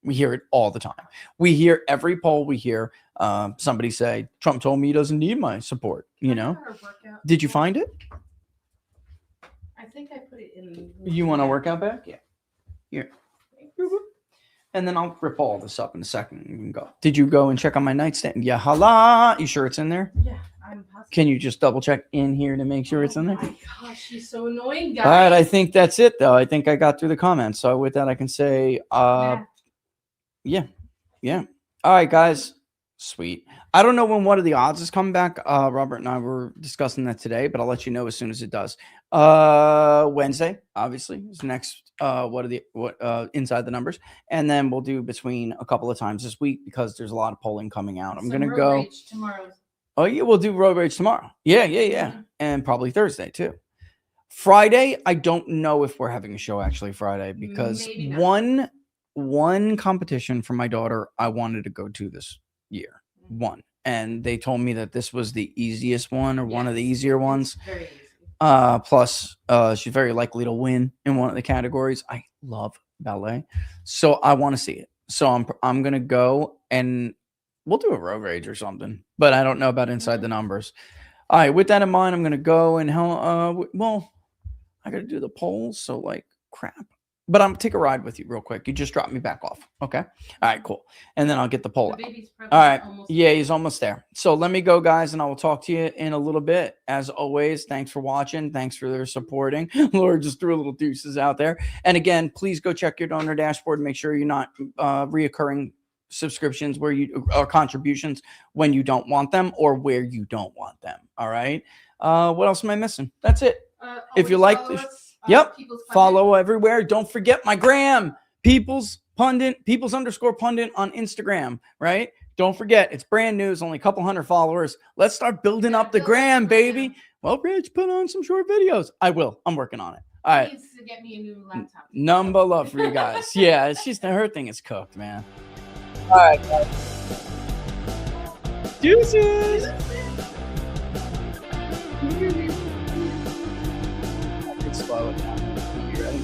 We hear it all the time. We hear every poll. We hear somebody say, Trump told me he doesn't need my support. Did you find it? I think I put it in. You want a workout bag? Yeah. Here. And then I'll rip all this up in a second. We can go. Did you go and check on my nightstand? Yeah. Hala. You sure it's in there? Yeah. I'm positive. Can you just double check in here to make sure it's in there? Oh my gosh, she's so annoying, guys. All right. I think that's it, though. I think I got through the comments. So with that, I can say, yeah. All right, guys. Sweet. I don't know when one of the odds is coming back. Robert and I were discussing that today, but I'll let you know as soon as it does. Wednesday, obviously, is next. Inside the numbers, and then we'll do between a couple of times this week because there's a lot of polling coming out. I'm gonna go tomorrow. Oh yeah, we'll do road rage tomorrow. Yeah, and probably Thursday too. Friday, I don't know if we're having a show actually Friday because one competition for my daughter I wanted to go to this year. One. and they told me that this was the easiest one or one of the Yes, easier ones. it's very easy. Plus, she's very likely to win in one of the categories. I love ballet, so I want to see it. So I'm gonna go and we'll do a road rage or something, but I don't know about inside the numbers. All right, with that in mind, I'm gonna go and well, I gotta do the polls, so like crap. But I'm take a ride with you real quick. You just drop me back off, okay? All right, cool. And then I'll get the poll The out. baby's probably All right. almost Yeah, he's almost there. So let me go, guys, and I will talk to you in a little bit. As always, thanks for watching. Thanks for their supporting. Laura just threw little deuces out there. And again, please go check your donor dashboard. Make sure you're not reoccurring subscriptions where you or contributions when you don't want them or where you don't want them. All right. What else am I missing? That's it. If you like this, yep. Follow everywhere. Don't forget my gram, People's Pundit, People's_Pundit on Instagram, right? Don't forget, it's brand new. It's only a couple hundred followers. Let's start building up the gram, baby. Well, Rich, put on some short videos. I will. I'm working on it. All right. Needs to get me a new laptop. Number love for you guys. Yeah, it's just her thing is cooked, man. All right, guys. Deuces. I can slow it down. You ready?